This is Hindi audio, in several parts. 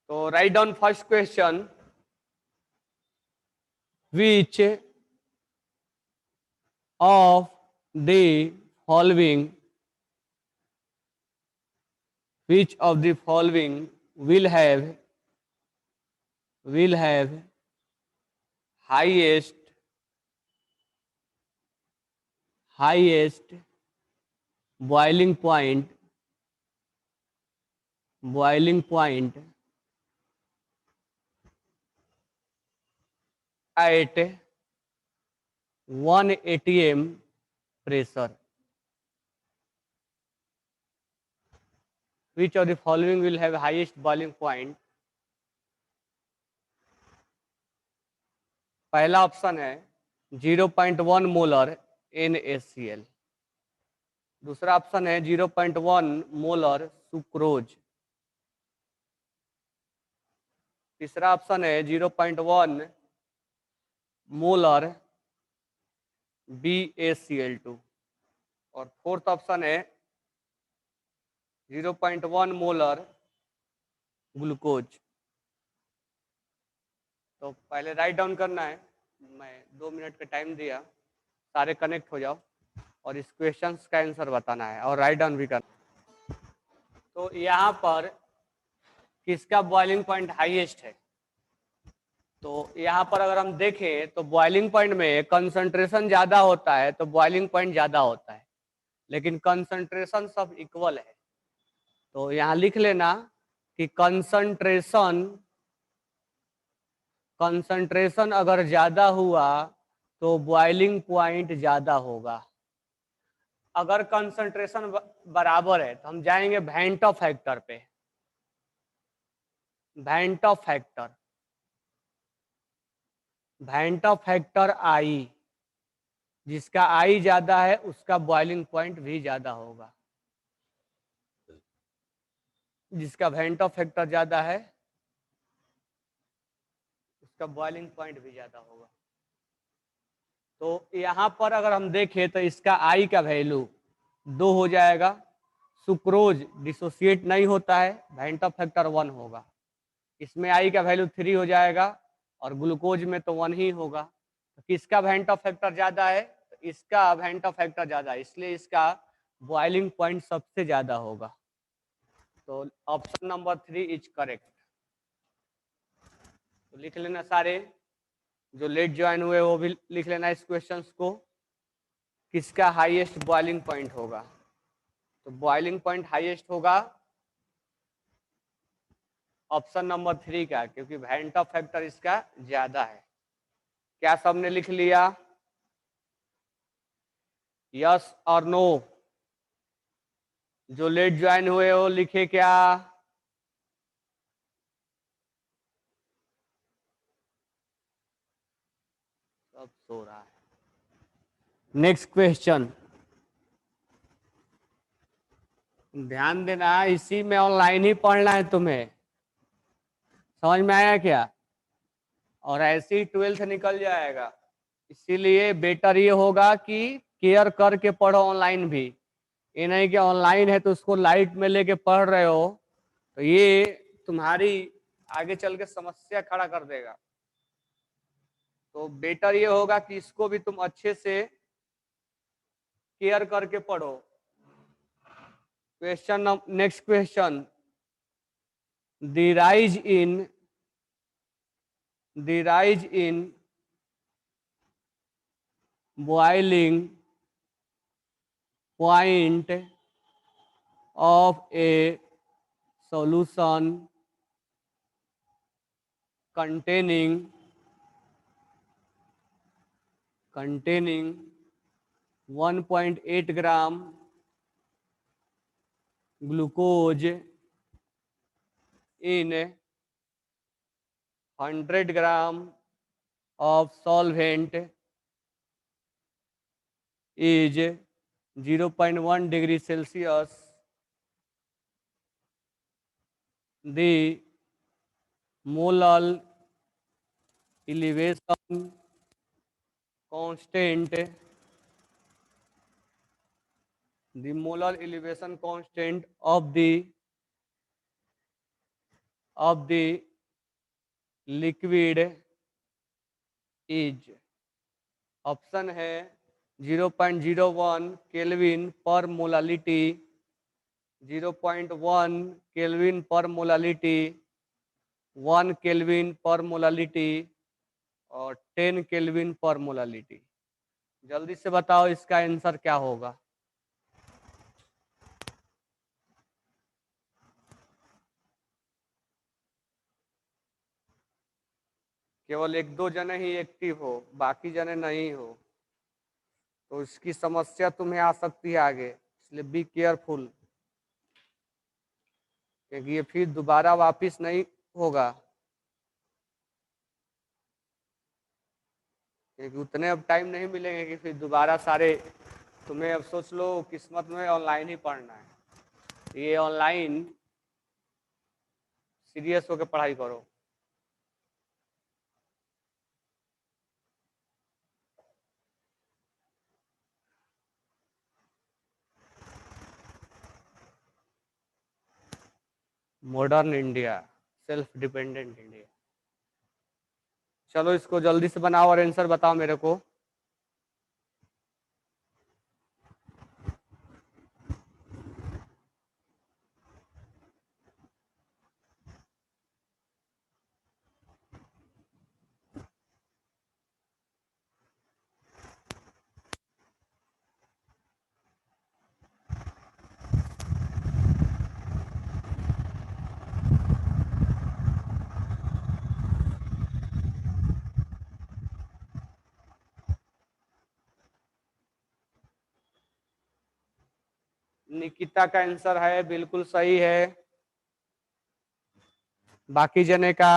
तो write down first question, which of the following which of the following will have highest boiling point at 1 atm pressure? Which of the following will have highest boiling point? पहला ऑप्शन है 0.1 मोलर NaCl, दूसरा ऑप्शन है 0.1 मोलर सुक्रोज, तीसरा ऑप्शन है 0.1 मोलर BaCl2 और फोर्थ ऑप्शन है 0.1 मोलर ग्लूकोज। तो पहले राइट डाउन करना है, मैं 2 मिनट का टाइम दिया, सारे कनेक्ट हो जाओ और इस क्वेश्चन का आंसर बताना है और राइट डाउन भी करना। तो यहाँ पर किसका बॉइलिंग पॉइंट हाईएस्ट है? तो यहाँ पर अगर हम देखें तो बॉइलिंग पॉइंट में कंसंट्रेशन ज़्यादा होता है तो बॉइलिंग पॉइंट ज़्यादा होता है, लेकिन कंसंट्रेशन सब इक्वल है। तो यहाँ लिख लेना कि कंसंट्रेशन अगर ज़्यादा हुआ तो बॉइलिंग पॉइंट ज़्यादा होगा। अगर कंसंट्रेशन बराबर है तो हम जाएंगे वेंट ऑफ फैक्टर पे। वेंट ऑफ फैक्टर आई, जिसका आई ज्यादा है उसका बॉइलिंग पॉइंट भी ज्यादा होगा। जिसका वेंट ऑफ फैक्टर ज्यादा है उसका बॉइलिंग पॉइंट भी ज्यादा होगा। तो यहाँ पर अगर हम देखें तो इसका आई का वैल्यू 2 हो जाएगा। सुक्रोज डिसोसिएट नहीं होता है, वेंट ऑफ फैक्टर 1 होगा। इसमें आई का वैल्यू 3 हो जाएगा और ग्लूकोज में तो 1 ही होगा। तो किसका वेंट ऑफ फैक्टर ज्यादा है? तो इसका वेंट ऑफ फैक्टर ज्यादा है, इसलिए इसका बॉइलिंग पॉइंट सबसे ज्यादा होगा। तो ऑप्शन नंबर 3 इज करेक्ट। तो लिख लेना सारे, जो लेट ज्वाइन हुए वो भी लिख लेना इस क्वेश्चंस को। किसका हाईएस्ट बॉइलिंग पॉइंट होगा? तो बॉइलिंग पॉइंट हाईएस्ट होगा ऑप्शन नंबर 3 का, क्योंकि वेंट ऑफ फैक्टर इसका ज्यादा है। क्या सबने लिख लिया? यस और नो? जो लेट ज्वाइन हुए वो लिखे क्या? सब सो रहा है। नेक्स्ट क्वेश्चन, ध्यान देना, इसी में ऑनलाइन ही पढ़ना है तुम्हें, समझ में आया क्या? और ऐसे ही 12th निकल जाएगा, इसीलिए बेटर ये होगा कि केयर करके पढ़ो ऑनलाइन भी। ये नहीं कि ऑनलाइन है तो उसको लाइट में लेके पढ़ रहे हो, तो ये तुम्हारी आगे चल के समस्या खड़ा कर देगा। तो बेटर ये होगा कि इसको भी तुम अच्छे से केयर करके पढ़ो। Question, next question, the rise in boiling point of a solution containing 1.8 gram glucose in 100 gram of solvent is 0.1 degree Celsius. The molar elevation constant of the of the liquid is, option है 0.01 केल्विन पर मोलालिटी, 0.1 केल्विन पर मोलालिटी, 1 केल्विन पर मोलालिटी और 10 केल्विन पर मोलालिटी। जल्दी से बताओ इसका आंसर क्या होगा। केवल एक दो जने ही एक्टिव हो, बाकी जने नहीं हो, तो इसकी समस्या तुम्हें आ सकती है आगे, इसलिए बी केयरफुल, क्योंकि ये फिर दोबारा वापस नहीं होगा, क्योंकि उतने अब टाइम नहीं मिलेंगे कि फिर दोबारा सारे, तुम्हें अब सोच लो किस्मत में ऑनलाइन ही पढ़ना है, ये ऑनलाइन सीरियस होकर पढ़ाई करो। Modern India, self dependent India. चलो इसको जल्दी से बनाओ और आंसर बताओ मेरे को। निकिता का आंसर है बिल्कुल सही है। बाकी जने का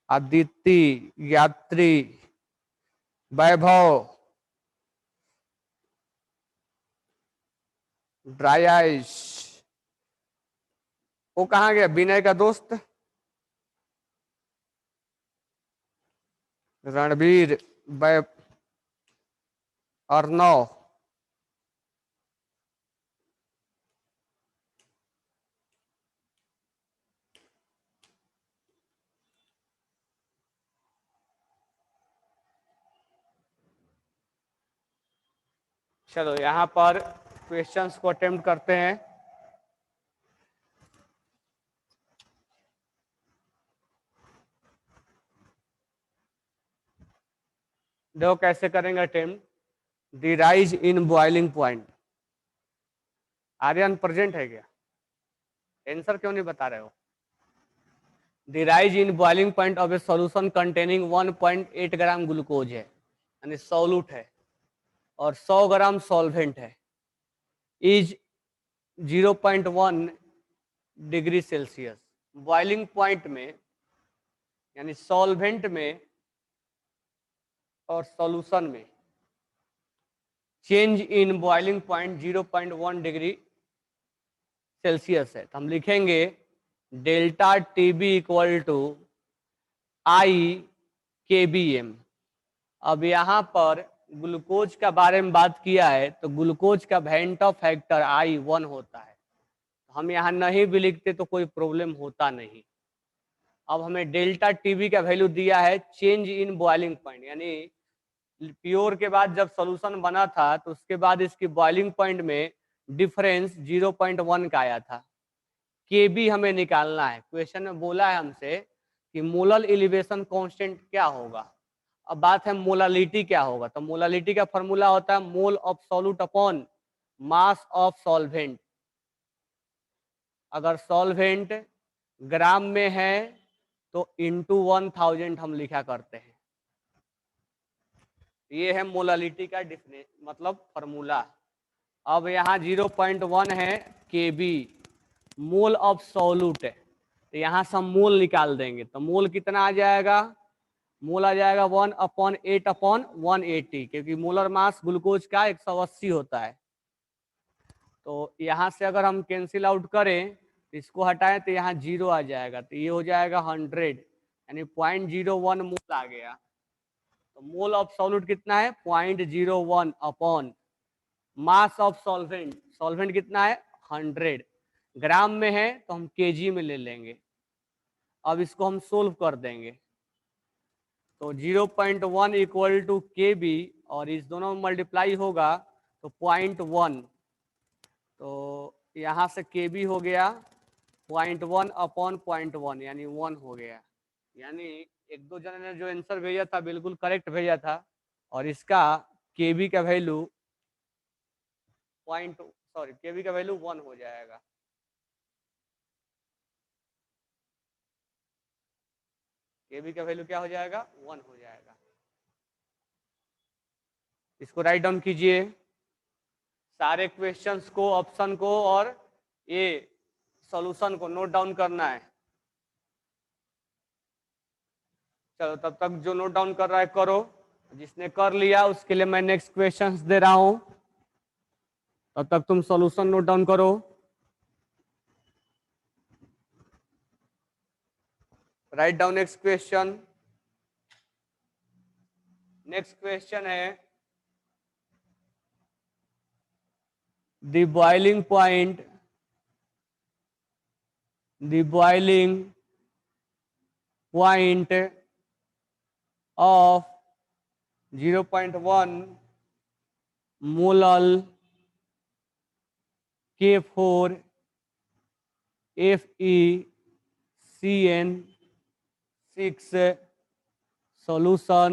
अदिति, यात्री, वैभव, ड्राई आइस, वो कहाँ गया विनय का दोस्त, रणबीर, अर्णव, चलो यहाँ पर क्वेश्चंस को अटेम्प्ट करते हैं। देखो कैसे करेंगे attempt. The rise in boiling point, Aryan present है क्या? आंसर क्यों नहीं बता रहे हो? The rise in boiling point of a solution containing 1.8 gram glucose है, यानी सॉल्यूट है, और 100 ग्राम सॉल्वेंट है, is 0.1 degree Celsius. Boiling point में यानी सॉल्वेंट में और सॉल्यूशन में change in boiling point 0.1 degree Celsius है, तो हम लिखेंगे डेल्टा टीबी इक्वल टू आई के बी एम। अब यहाँ पर ग्लूकोज का बारे में बात किया है, तो ग्लूकोज का वेंट ऑफ फैक्टर आई 1 होता है, हम यहाँ नहीं भी लिखते तो कोई प्रॉब्लम होता नहीं। अब हमें डेल्टा टीबी का वैल्यू दिया है चेंज इन बॉइलिंग पॉइंट, यानी प्योर के बाद जब सॉल्यूशन बना था तो उसके बाद इसकी बॉइलिंग पॉइंट में डिफरेंस 0.1 का आया था। के बी हमें निकालना है। क्वेश्चन में बोला है हमसे कि मोलर एलिवेशन कांस्टेंट क्या होगा। अब बात है मोलालिटी क्या होगा, तो मोलालिटी का फॉर्मूला होता है mole of solute upon mass of solvent. अगर सॉल्वेंट ग्राम में है तो इंटू 1000 हम लिखा करते हैं। ये है मोलालिटी का डिफरेंस मतलब फॉर्मूला। अब यहाँ 0.1 है के बी, मोल ऑफ सॉल्यूट है, तो यहाँ से हम मोल निकाल देंगे, तो मोल कितना आ जाएगा? मोल आ जाएगा 1/8/180, क्योंकि मोलर मास ग्लूकोज का 180 होता है। तो यहाँ से अगर हम कैंसिल आउट करें, इसको हटाएं तो यहाँ 0 आ जाएगा, तो ये हो जाएगा 100, यानी 0.01 मोल आ गया। तो मोल ऑफ सॉल्यूट कितना है? 0.01 upon mass of solvent, solvent कितना है? 100 ग्राम में है तो हम केजी में ले लेंगे। अब इसको हम सोल्व कर देंगे। तो 0.1 इक्वल टू के बी, और इस दोनों में मल्टीप्लाई होगा तो 0.1, तो यहाँ से के बी हो गया 0.1 अपॉन 0.1 यानी 1 हो गया। यानी एक दो जने ने जो आंसर भेजा था बिल्कुल करेक्ट भेजा था, और इसका के बी का वैल्यू के बी का वैल्यू 1 हो जाएगा। के बी का वैल्यू क्या हो जाएगा? 1 हो जाएगा। इसको राइट डाउन कीजिए, सारे क्वेश्चंस को, ऑप्शन को और ये सॉल्यूशन को नोट डाउन करना है। चलो तब तक जो नोट डाउन कर रहा है करो, जिसने कर लिया उसके लिए मैं नेक्स्ट क्वेश्चंस दे रहा हूं, तब तक तुम सॉल्यूशन नोट डाउन करो। Write down next question. Next question है द बॉइलिंग पॉइंट of 0.1 मोलल K4 FeCN6 solution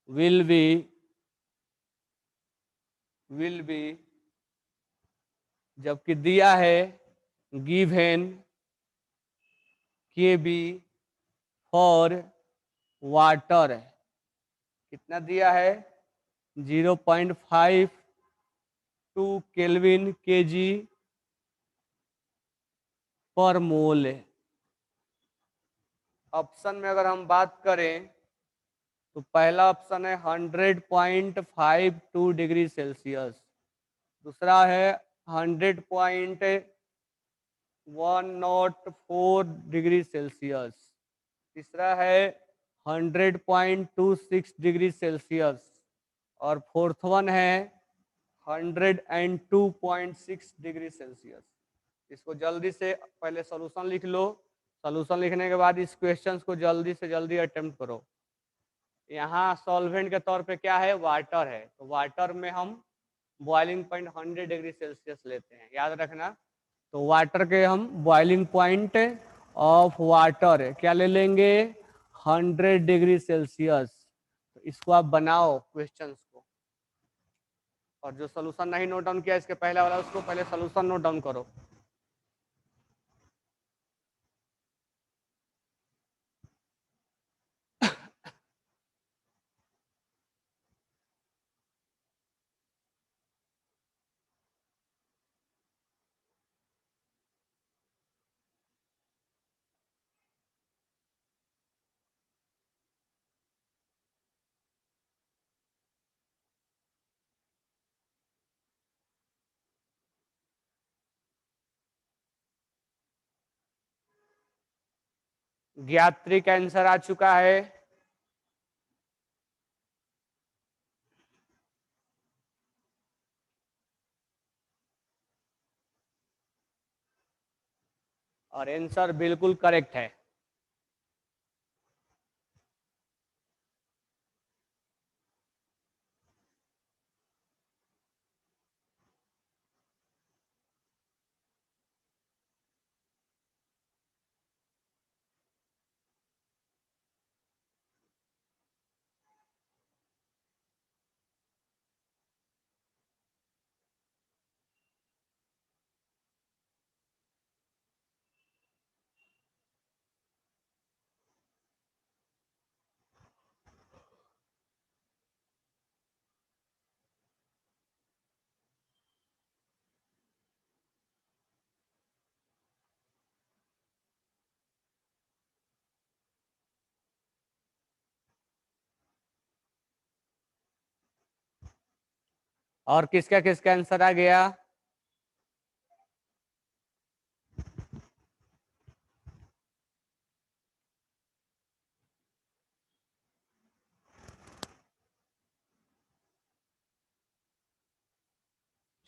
will be जबकि दिया है गिवन के बी फॉर वाटर, कितना दिया है? 0.52 केल्विन केजी पर मोल। ऑप्शन में अगर हम बात करें तो पहला ऑप्शन है 100.52 डिग्री सेल्सियस, दूसरा है 100.104 डिग्री सेल्सियस, तीसरा है 100.26 डिग्री सेल्सियस, और फोर्थ वन है 102.6 डिग्री सेल्सियस। इसको जल्दी से पहले सॉल्यूशन लिख लो, सॉल्यूशन लिखने के बाद इस क्वेश्चंस को जल्दी से जल्दी अटेम्प्ट करो। यहाँ सॉल्वेंट के तौर पे क्या है? वाटर है, तो वाटर में हम बॉइलिंग पॉइंट 100 डिग्री सेल्सियस लेते हैं, याद रखना। तो वाटर के हम बॉइलिंग पॉइंट ऑफ वाटर क्या ले लेंगे? 100 डिग्री सेल्सियस। तो इसको आप बनाओ क्वेश्चंस को, और जो सॉल्यूशन नहीं नोट डाउन किया इसके पहला वाला उसको पहले सॉल्यूशन नोट डाउन करो। ज्ञात्री का आंसर आ चुका है। और आंसर बिल्कुल करेक्ट है। और किसका किसका आंसर आ गया?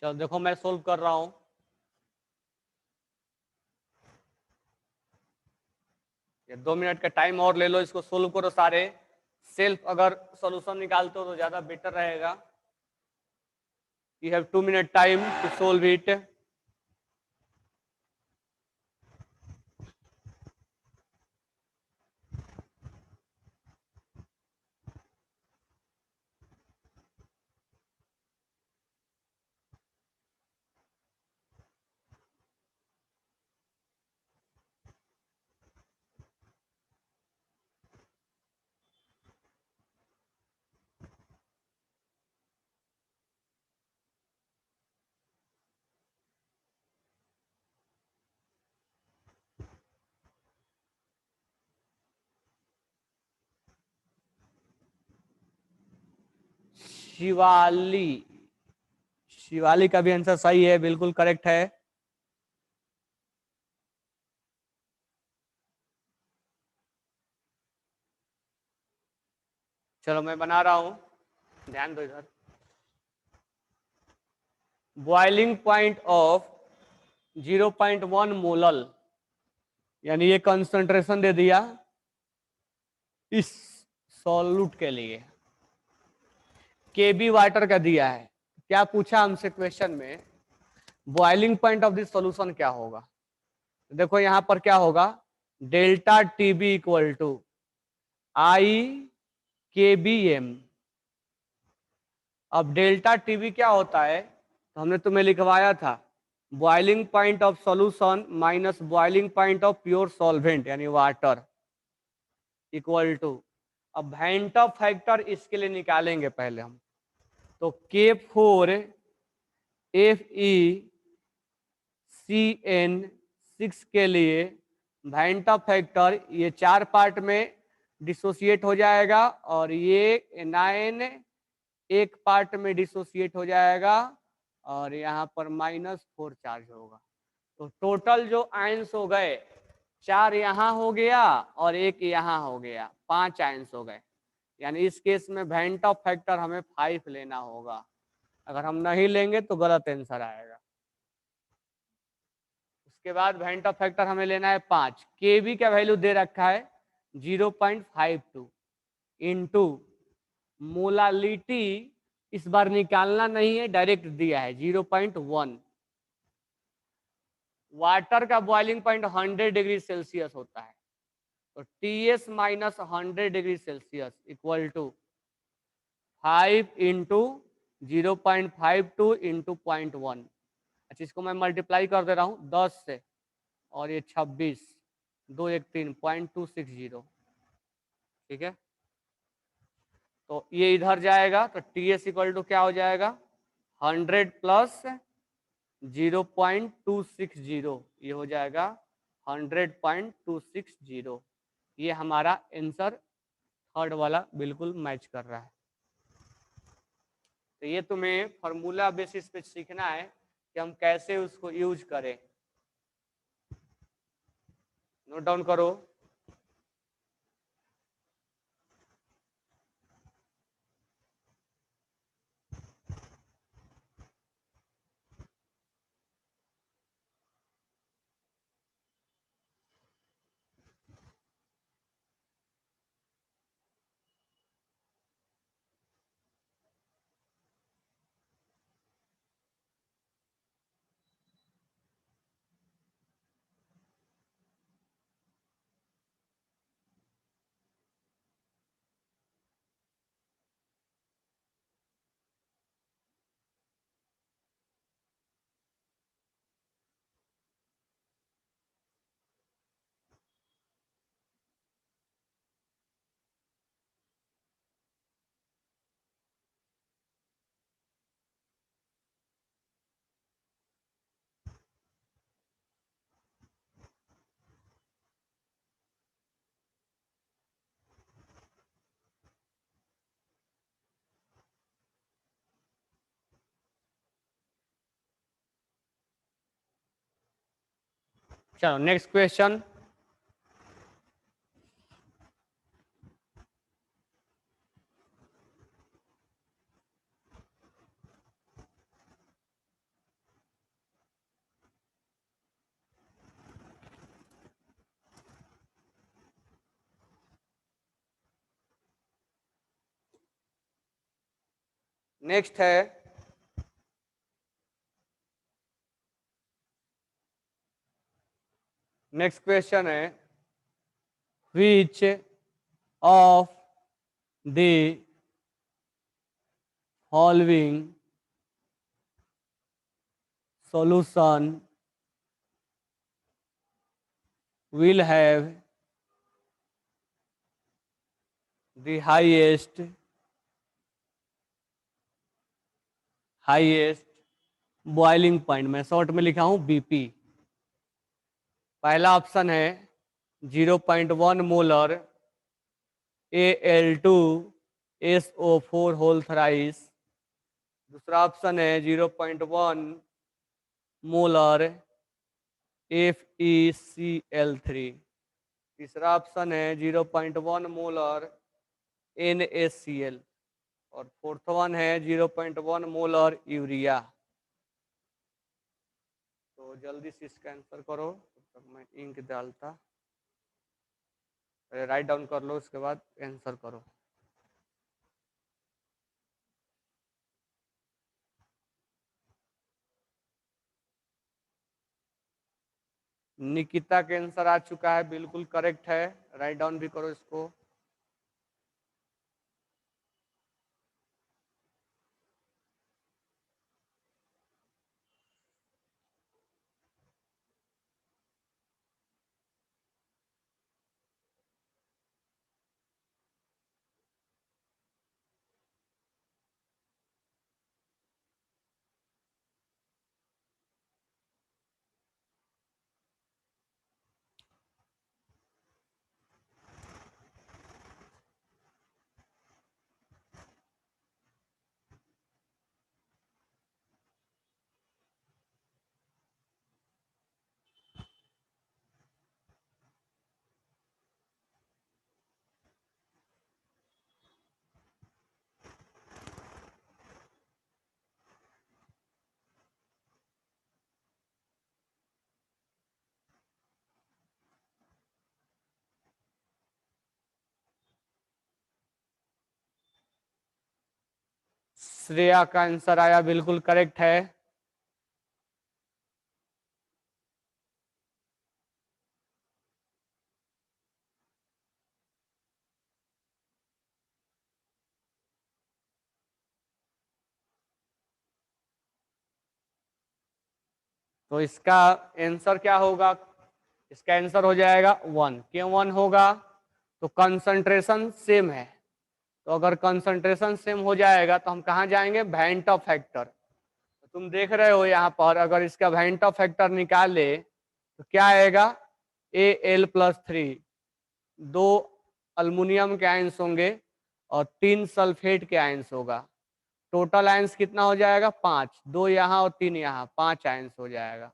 चलो देखो मैं सोल्व कर रहा हूं। ये 2 मिनट का टाइम और ले लो, इसको सोल्व करो सारे। सेल्फ अगर सॉल्यूशन निकालते हो तो ज्यादा बेटर रहेगा। You have 2 minute time to solve it. Shivali, Shivali का भी आंसर सही है, बिल्कुल करेक्ट है। चलो मैं बना रहा हूं, ध्यान दो इधर। बॉइलिंग पॉइंट ऑफ 0.1 मोलल, यानी ये कंसंट्रेशन दे दिया इस सॉल्यूट के लिए। केबी वाटर का दिया है। क्या पूछा हमसे क्वेश्चन में, boiling point of this solution क्या होगा। देखो यहां पर क्या होगा, डेल्टा टीबी इक्वल टू आई के बी एम। अब डेल्टा टीबी क्या होता है, तो हमने तुम्हें लिखवाया था, boiling point of solution minus boiling point of pure solvent यानी वाटर इक्वल टू। अब वेंट ऑफ फैक्टर इसके लिए निकालेंगे पहले हम, तो K4FeCN6 के लिए वेंट ऑफ फैक्टर ये 4 पार्ट में डिसोसिएट हो जाएगा और ये 9 एक पार्ट में डिसोसिएट हो जाएगा और यहाँ पर -4 चार्ज होगा। तो टोटल जो आयंस हो गए, 4 यहाँ हो गया और 1 यहाँ हो गया, 5 आयंस हो गए। यानी इस केस में वेंट ऑफ फैक्टर हमें 5 लेना होगा। अगर हम नहीं लेंगे तो गलत आंसर आएगा। उसके बाद वेंट ऑफ फैक्टर हमें लेना है 5। केबी का वैल्यू दे रखा है 0.52 इंटू मोलालिटी, इस बार निकालना नहीं है, डायरेक्ट दिया है 0.1। वाटर का बॉइलिंग पॉइंट 100 डिग्री सेल्सियस होता है, तो TS minus 100 degree Celsius equal to 5 into 0.52 into 0.1। अच्छा इसको मैं मल्टीप्लाई कर दे रहा हूँ 10 से, और ये 26, 2 1 3 0.260, ठीक है। तो ये इधर जाएगा तो TS इक्वल टू क्या हो जाएगा, 100 प्लस 0.260, ये हो जाएगा 100.260। ये हमारा आंसर थर्ड वाला बिल्कुल मैच कर रहा है। तो ये तुम्हें फॉर्मूला बेसिस पे सीखना है कि हम कैसे उसको यूज करें। नोट डाउन करो। चलो नेक्स्ट क्वेश्चन। नेक्स्ट है नेक्स्ट क्वेश्चन है which of the following solution will have the highest boiling point, मैं शॉर्ट में लिखा हूं बीपी। पहला ऑप्शन है 0.1 मोलर Al2SO4 होल थ्राइस। दूसरा ऑप्शन है 0.1 मोलर FeCl3। तीसरा ऑप्शन है 0.1 मोलर NaCl और फोर्थ वन है 0.1 मोलर यूरिया। तो जल्दी से इसका आंसर करो, तब तक मैं इंक डालता। पहले राइट डाउन कर लो, उसके बाद आंसर करो। निकिता के आंसर आ चुका है, बिल्कुल करेक्ट है। राइट डाउन भी करो इसको। श्रेया का आंसर आया, बिल्कुल करेक्ट है। तो इसका आंसर क्या होगा? इसका आंसर हो जाएगा 1। क्यों 1 होगा? तो कंसंट्रेशन सेम है। तो अगर कंसंट्रेशन सेम हो जाएगा तो हम कहाँ जाएंगे? वैंट ऑफ फैक्टर। तो तुम देख रहे हो यहाँ पर, अगर इसका वैंट ऑफ फैक्टर निकाले तो क्या आएगा? Al+3। 2 अल्युमिनियम के आयंस होंगे और 3 सल्फेट के आयंस होगा। टोटल आयंस कितना हो जाएगा? 5। 2 यहाँ और 3 यहाँ, 5 आयंस हो जाएगा।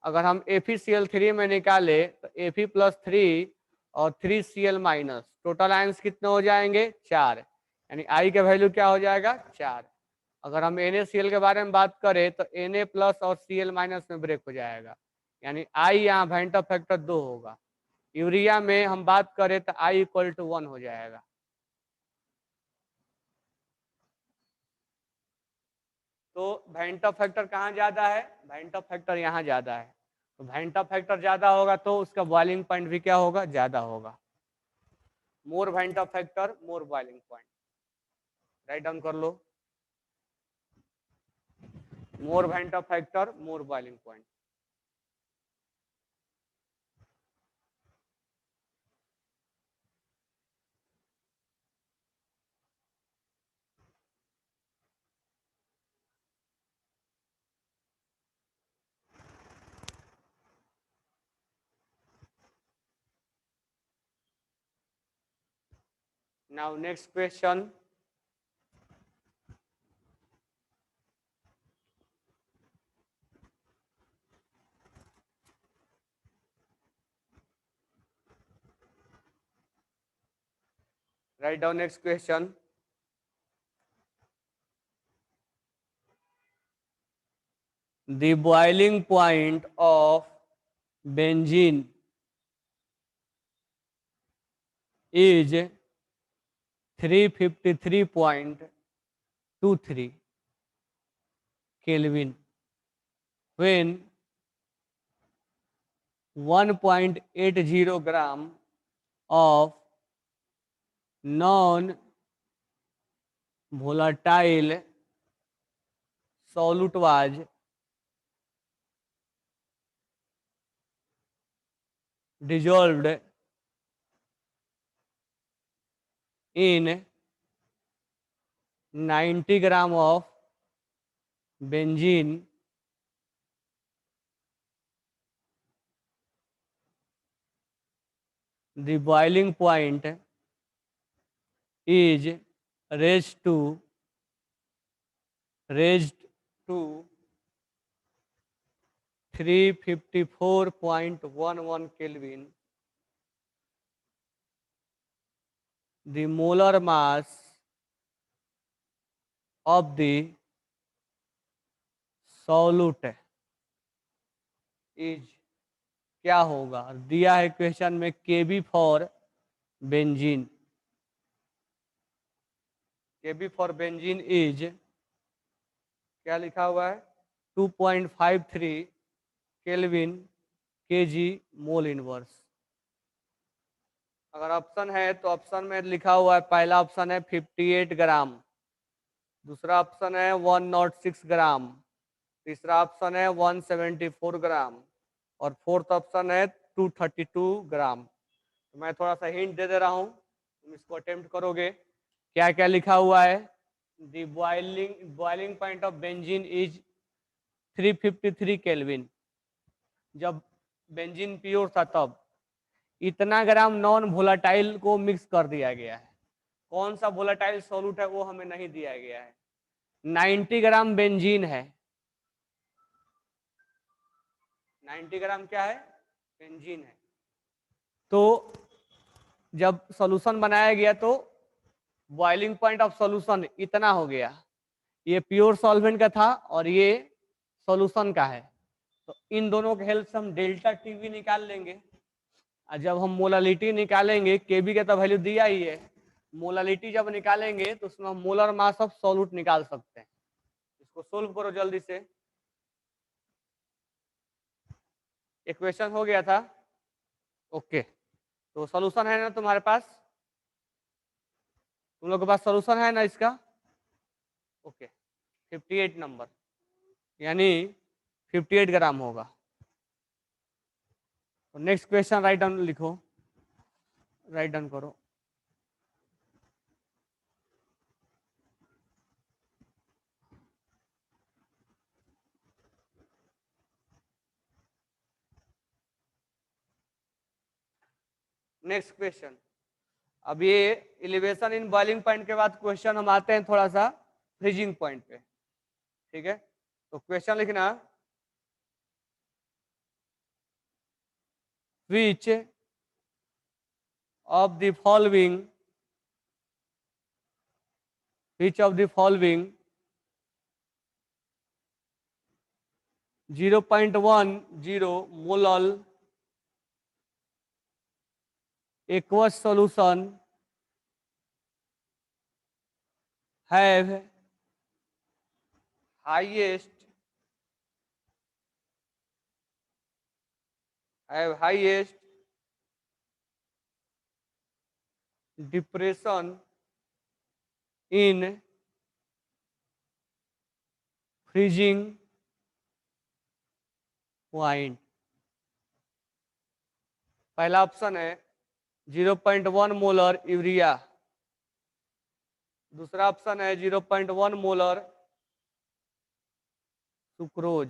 अगर हम FeCl3 में निकाले तो Fe+3 और 3Cl-, टोटल आयंस कितने हो जाएंगे? 4। यानी आई का वैल्यू क्या हो जाएगा? 4। अगर हम NaCl के बारे में बात करें तो Na+ और Cl- में ब्रेक हो जाएगा, यानी आई यहाँ वैंट ऑफ फैक्टर 2 होगा। यूरिया में हम बात करें तो I=1 हो जाएगा। तो वैंट ऑफ फैक्टर कहाँ ज्यादा है? वैंट ऑफ फैक्टर यहाँ ज्यादा है। तो वैंट ऑफ फैक्टर ज्यादा होगा तो उसका बॉइलिंग पॉइंट भी क्या होगा? ज्यादा होगा। More van't Hoff factor more boiling point. Write down कर लो। More van't Hoff factor more boiling point. Now next question. Write down next question. The boiling point of benzene is 353.5 23 Kelvin when 1.80 gram of non-volatile solute was dissolved in 90 gram of benzene. The boiling point is raised to 354.11 Kelvin. The molar mass of the solute is क्या होगा? दिया है क्वेश्चन में Kb for benzene. Kb for benzene is क्या लिखा हुआ है? 2.53 केल्विन केजी मोल इनवर्स. अगर ऑप्शन है तो ऑप्शन में लिखा हुआ है, पहला ऑप्शन है 58 ग्राम, दूसरा ऑप्शन है 106 ग्राम, तीसरा ऑप्शन है 174 ग्राम और फोर्थ ऑप्शन है 232 ग्राम. तो मैं थोड़ा सा हिंट दे दे रहा हूं, तुम इसको अटेम्प्ट करोगे. क्या क्या लिखा हुआ है? The boiling point of benzene is 353 kelvin. जब बेंजीन प्योर था तब इतना ग्राम नॉन वोलाटाइल को मिक्स कर दिया गया है. कौन सा वोलाटाइल सॉल्यूट है वो हमें नहीं दिया गया है. 90 ग्राम बेंजीन है. 90 ग्राम क्या है? बेंजीन है. तो जब सॉल्यूशन बनाया गया तो बॉइलिंग पॉइंट ऑफ सॉल्यूशन इतना हो गया. ये प्योर सॉल्वेंट का था और ये सॉल्यूशन का है. तो इन दोनों के हेल्प से हम डेल्टा टीवी निकाल लेंगे. और जब हम मोलालिटी निकालेंगे, केबी का तो वैल्यू दिया ही है, मोलालिटी जब निकालेंगे तो उसमें हम मोलर मास ऑफ सॉल्यूट निकाल सकते हैं. इसको सोल्व करो जल्दी से. इक्वेशन हो गया था. ओके, तो सॉल्यूशन है ना तुम्हारे पास? तुम लोग के पास सॉल्यूशन है ना इसका? ओके, 58 नंबर यानी 58 ग्राम होगा. तो नेक्स्ट क्वेश्चन राइट डाउन लिखो, राइट डाउन करो. Next question. अब ये एलिवेशन इन बॉइलिंग पॉइंट के बाद क्वेश्चन हम आते हैं थोड़ा सा फ्रीजिंग पॉइंट पे. ठीक है, तो क्वेश्चन लिखना, which of the following 0.10 molal aqueous solution have highest depression in freezing point. पहला ऑप्शन है 0.1 मोलर यूरिया, दूसरा ऑप्शन है 0.1 मोलर सुक्रोज,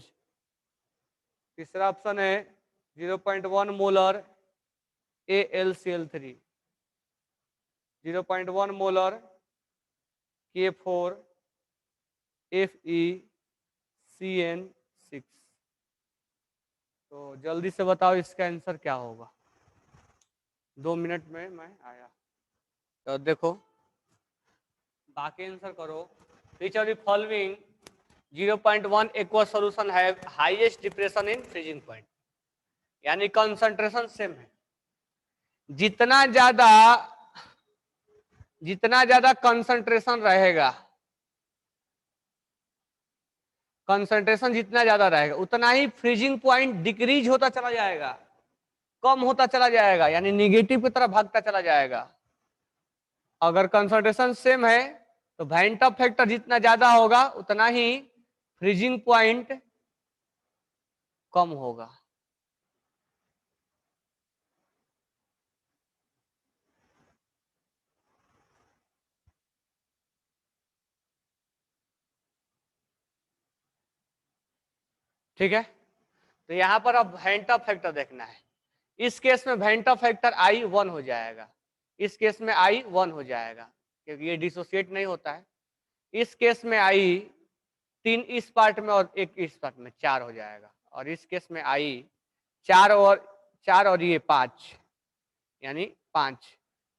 तीसरा ऑप्शन है 0.1 molar AlCl3, 0.1 molar K4 FeCN6. तो जल्दी से बताओ इसका आंसर क्या होगा. 2 मिनट में मैं आया. तो देखो बाकी आंसर करो. Which of the following 0.1 aqueous solution have highest depression in freezing point. यानी कंसंट्रेशन सेम है. जितना ज्यादा कंसंट्रेशन रहेगा कंसंट्रेशन जितना ज्यादा रहेगा उतना ही फ्रीजिंग पॉइंट डिक्रीज होता चला जाएगा, कम होता चला जाएगा, यानी निगेटिव की तरफ भागता चला जाएगा। अगर कंसंट्रेशन सेम है तो वैन टॉप फैक्टर जितना ज्यादा होगा उतना ही फ्रीजिंग पॉइंट कम होगा। ठीक है, तो यहां पर अब वैन टॉप फैक्टर देखना है। इस केस में वैन टॉप फैक्टर आई 1 हो जाएगा, इस केस में आई 1 हो जाएगा क्योंकि ये डिसोसिएट नहीं होता है। इस केस में आई 3 इस पार्ट में और 1 इस पार्ट में 4 हो जाएगा, और इस केस में आई 4 और ये 5 यानी 5।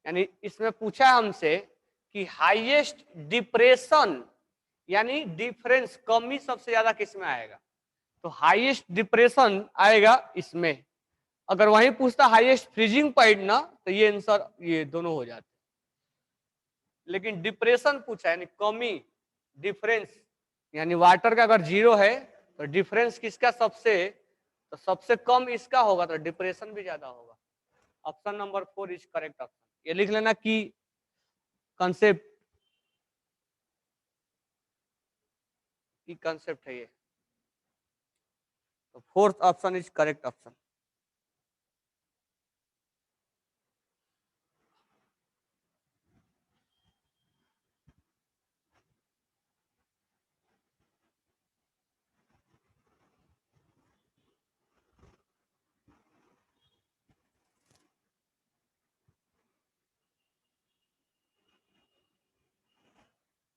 यानी इसमें पूछा हमसे कि हाईएस्ट डिप्रेशन यानी डिफरेंस कमी सबसे ज्यादा किस में आएगा, तो हाईएस्ट डिप्रेशन आएगा इसमें। अगर वहीं पूछता हाईएस्ट फ्रीजिंग पॉइंट ना तो ये आंसर ये दोनों हो जाते, लेकिन डिप्रेशन पूछा यानी कमी डिफरेंस, यानी वाटर का अगर 0 है तो डिफरेंस किसका सबसे, तो सबसे कम इसका होगा तो डिप्रेशन भी ज्यादा होगा। Option number 4 is correct option. ये लिख लेना कि कंसेप्ट की कंसेप्ट है ये, तो fourth option is correct option.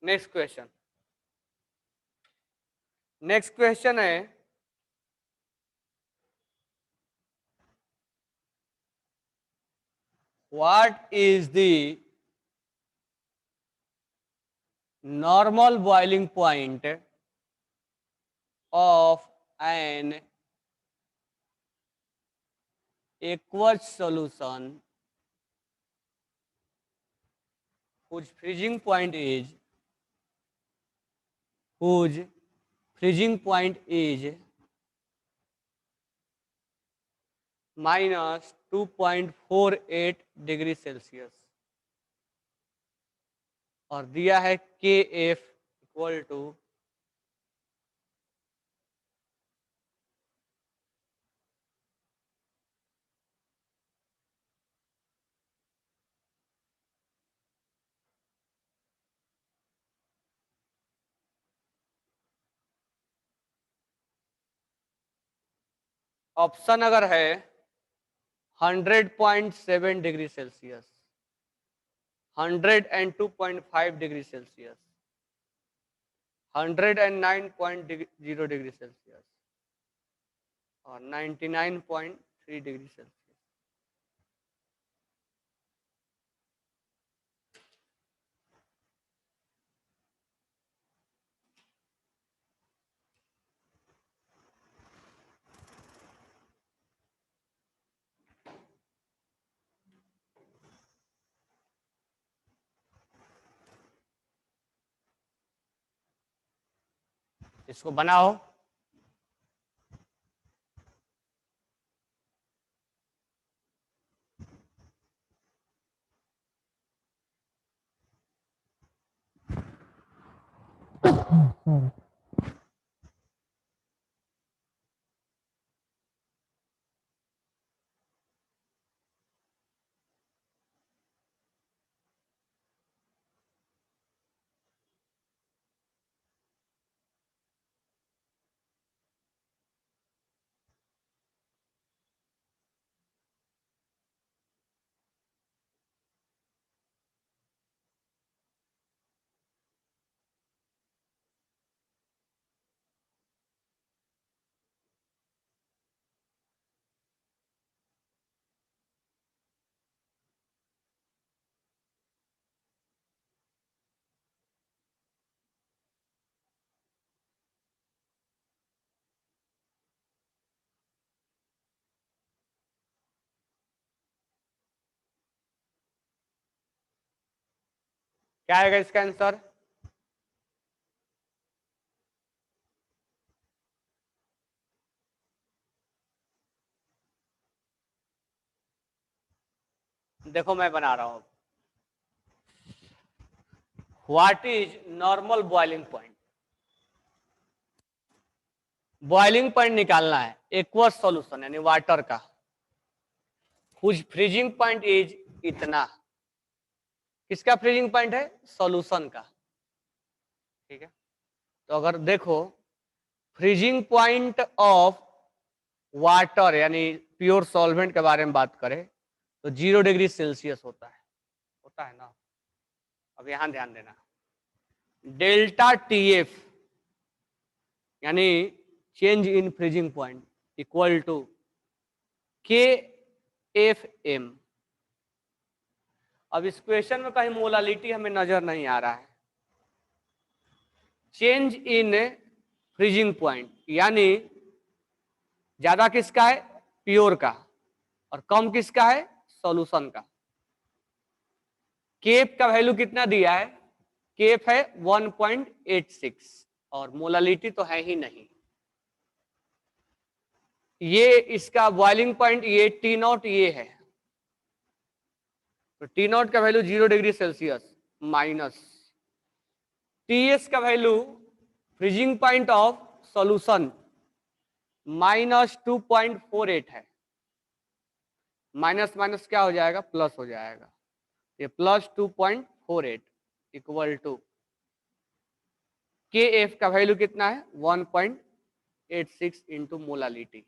Next question, next question है what is the normal boiling point of an aqueous solution whose freezing point is whose freezing point is minus 2.48 degree Celsius, और दिया है के एफ इक्वल टू ऑप्शन अगर है 100.7 degree Celsius, 102.5 degree Celsius, 109.0 degree Celsius और 99.3 डिग्री सेल्सियस। इसको बनाओ। क्या आएगा इसका आंसर? देखो मैं बना रहा हूं, what is normal boiling point. Boiling point निकालना है एक्वस सॉल्यूशन यानी वाटर का, हुज फ्रीजिंग पॉइंट इज इतना। किसका फ्रीजिंग पॉइंट है? सॉल्यूशन का। ठीक है, तो अगर देखो फ्रीजिंग पॉइंट ऑफ वाटर यानी प्योर सॉल्वेंट के बारे में बात करें तो 0 डिग्री सेल्सियस होता है ना। अब यहां ध्यान देना, डेल्टा टीएफ यानी change in freezing point equal to K F M. अब इस क्वेश्चन में कहीं मोलालिटी हमें नजर नहीं आ रहा है। चेंज इन फ्रीजिंग पॉइंट यानी ज्यादा किसका है? प्योर का, और कम किसका है? सॉल्यूशन का। केफ का वैल्यू कितना दिया है? केफ है 1.86 और मोलालिटी तो है ही नहीं। ये इसका बॉइलिंग पॉइंट ये टी नॉट ये है, तो टी नॉट का value 0 degree Celsius minus TS का value freezing point of solution minus 2.48 है। माइनस माइनस क्या हो जाएगा? प्लस हो जाएगा। ये plus 2.48 equal to K F का वैल्यू कितना है? 1.86 इंटू मोलालिटी।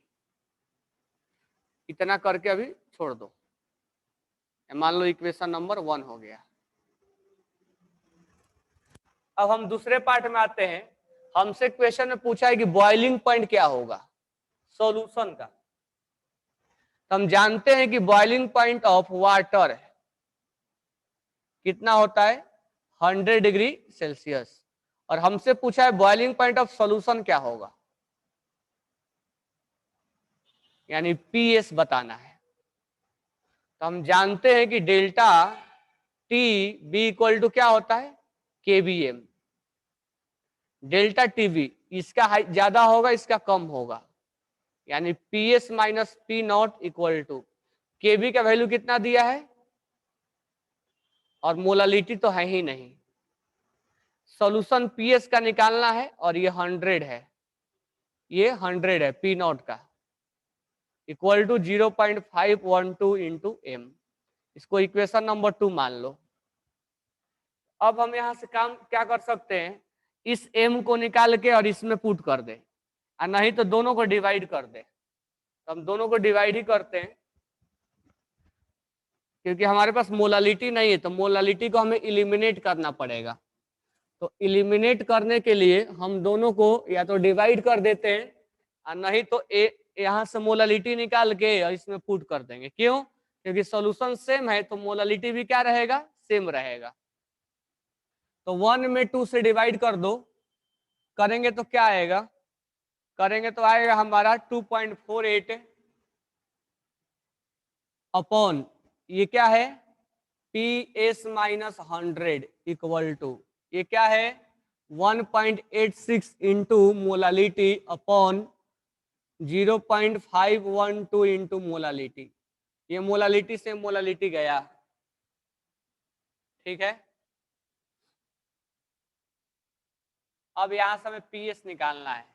इतना करके अभी छोड़ दो, मान लो इक्वेशन नंबर 1 हो गया। अब हम दूसरे पार्ट में आते हैं। हमसे क्वेश्चन में पूछा है कि बॉइलिंग पॉइंट क्या होगा सॉल्यूशन का। तो हम जानते हैं कि बॉइलिंग पॉइंट ऑफ वाटर कितना होता है? 100 डिग्री सेल्सियस। और हमसे पूछा है बॉइलिंग पॉइंट ऑफ सॉल्यूशन क्या होगा, यानी पीएस बताना है। तो हम जानते हैं कि delta T B equal to क्या होता है? केबीएम। डेल्टा टीबी इसका ज्यादा होगा, इसका कम होगा, यानी PS minus P naught equal to KB का वैल्यू कितना दिया है? और मोलालिटी तो है ही नहीं। सॉल्यूशन पीएस का निकालना है और ये 100 है, ये 100 है पी नॉट का, इक्वल टू 0.512 इंटू एम। इसको इक्वेशन नंबर 2 मान लो। अब हम यहां से काम क्या कर सकते हैं? इस एम को निकाल के और इसमें पुट कर दे, और नहीं तो दोनों को डिवाइड कर दे। तो हम दोनों को डिवाइड ही करते हैं, क्योंकि हमारे पास मोलालिटी नहीं है, तो मोलालिटी को हमें इलिमिनेट करना पड़ेगा। तो इलिमिनेट करने के लिए हम दोनों को या तो डिवाइड कर देते हैं, और नहीं तो यहाँ से मोलालिटी निकाल के और इसमें पुट कर देंगे। क्यों? क्योंकि सॉल्यूशन सेम है तो मोलालिटी भी क्या रहेगा? सेम रहेगा। तो 1 में 2 से डिवाइड कर दो, करेंगे तो क्या आएगा? करेंगे तो आएगा हमारा 2.48 अपॉन ये क्या है? P S minus 100 equal to ये क्या है? 1.86 into molality upon 0.512 into molality. ये मोलालिटी से मोलालिटी गया। ठीक है, अब यहां से हमें पीएस निकालना है।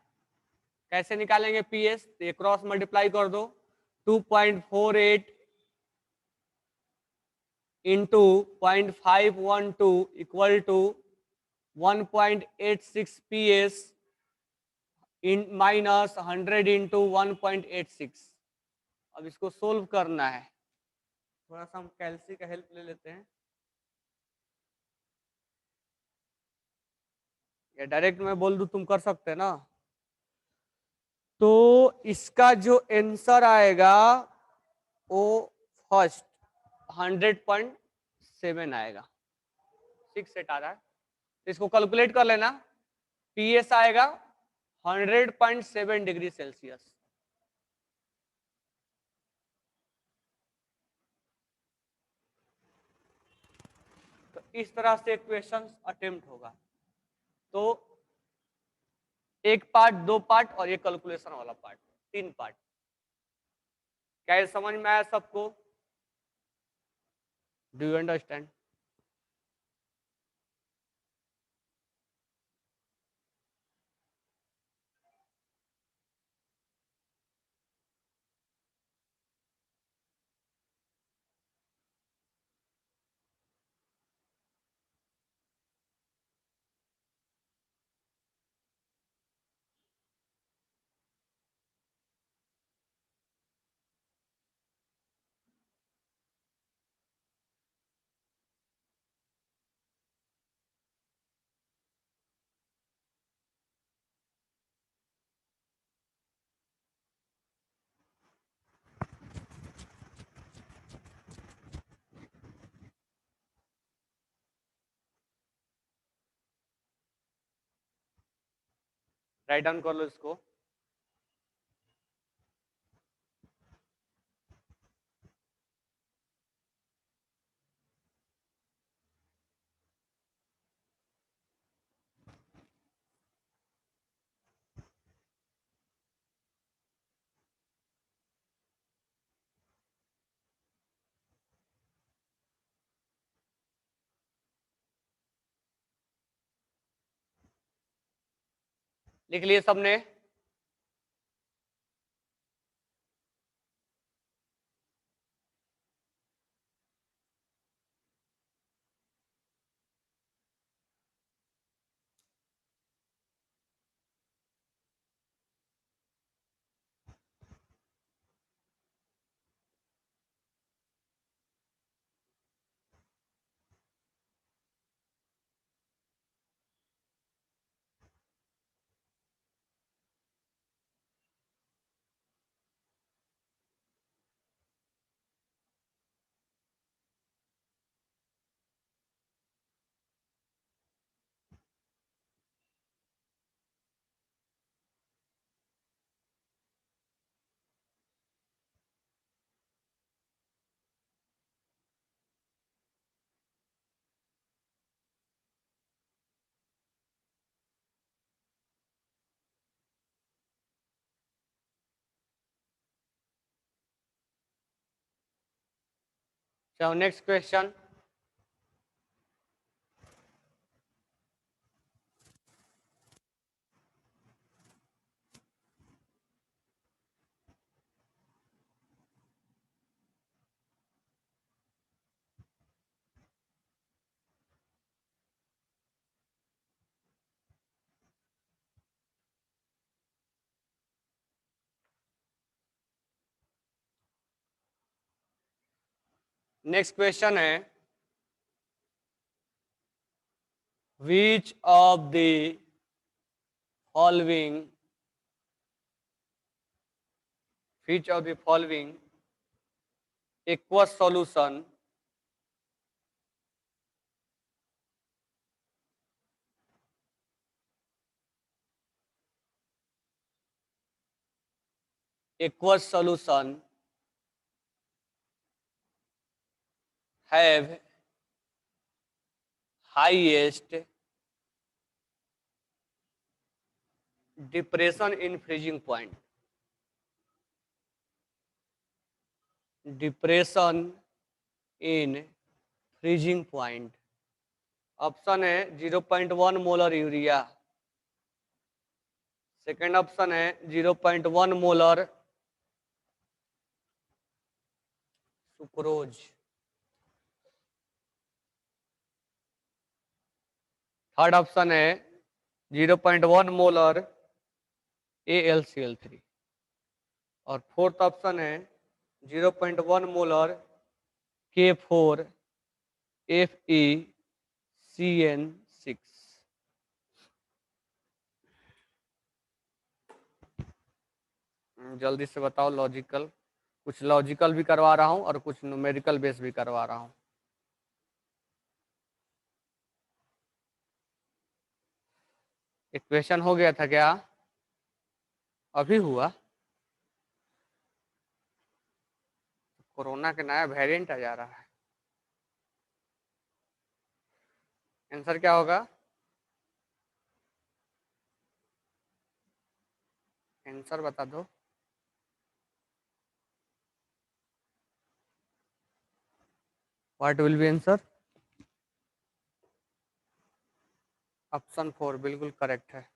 कैसे निकालेंगे पीएस? तो ये क्रॉस मल्टीप्लाई कर दो, 2.48 into 0.512 equal to 1.86 PS in minus 100 into 1.86। अब इसको सोल्व करना है। थोड़ा सा हम कैल्सी का हेल्प ले लेते हैं, या डायरेक्ट मैं बोल दूं तुम कर सकते हैं ना। तो इसका जो आंसर आएगा वो फर्स्ट 100.7 आएगा। 6 सेट आ रहा है, तो इसको कैलकुलेट कर लेना। पीएस आएगा 100.7 डिग्री सेल्सियस। तो इस तरह से क्वेश्चन अटेम्प्ट होगा। तो एक पार्ट, 2 पार्ट और ये कैलकुलेशन वाला पार्ट, 3 पार्ट। क्या ये समझ में आया सबको? Do you understand? Right down कर लो इसको। लिख लिए सबने? चलो नेक्स्ट क्वेश्चन। नेक्स्ट क्वेश्चन है, which of the following aqueous solution have highest depression in freezing point? Depression in freezing point. Option है 0.1 मोलर यूरिया, सेकेंड ऑप्शन है 0.1 मोलर सुक्रोज, थर्ड ऑप्शन है 0.1 मोलर AlCl3 और फोर्थ ऑप्शन है 0.1 मोलर K4FeCN6। जल्दी से बताओ लॉजिकल, कुछ लॉजिकल भी करवा रहा हूं और कुछ न्यूमेरिकल बेस भी करवा रहा हूं। इक्वेशन हो गया था क्या? अभी हुआ? कोरोना के नया वेरिएंट आ जा रहा है। आंसर क्या होगा? आंसर बता दो। What will be answer? Option 4 बिल्कुल करेक्ट है।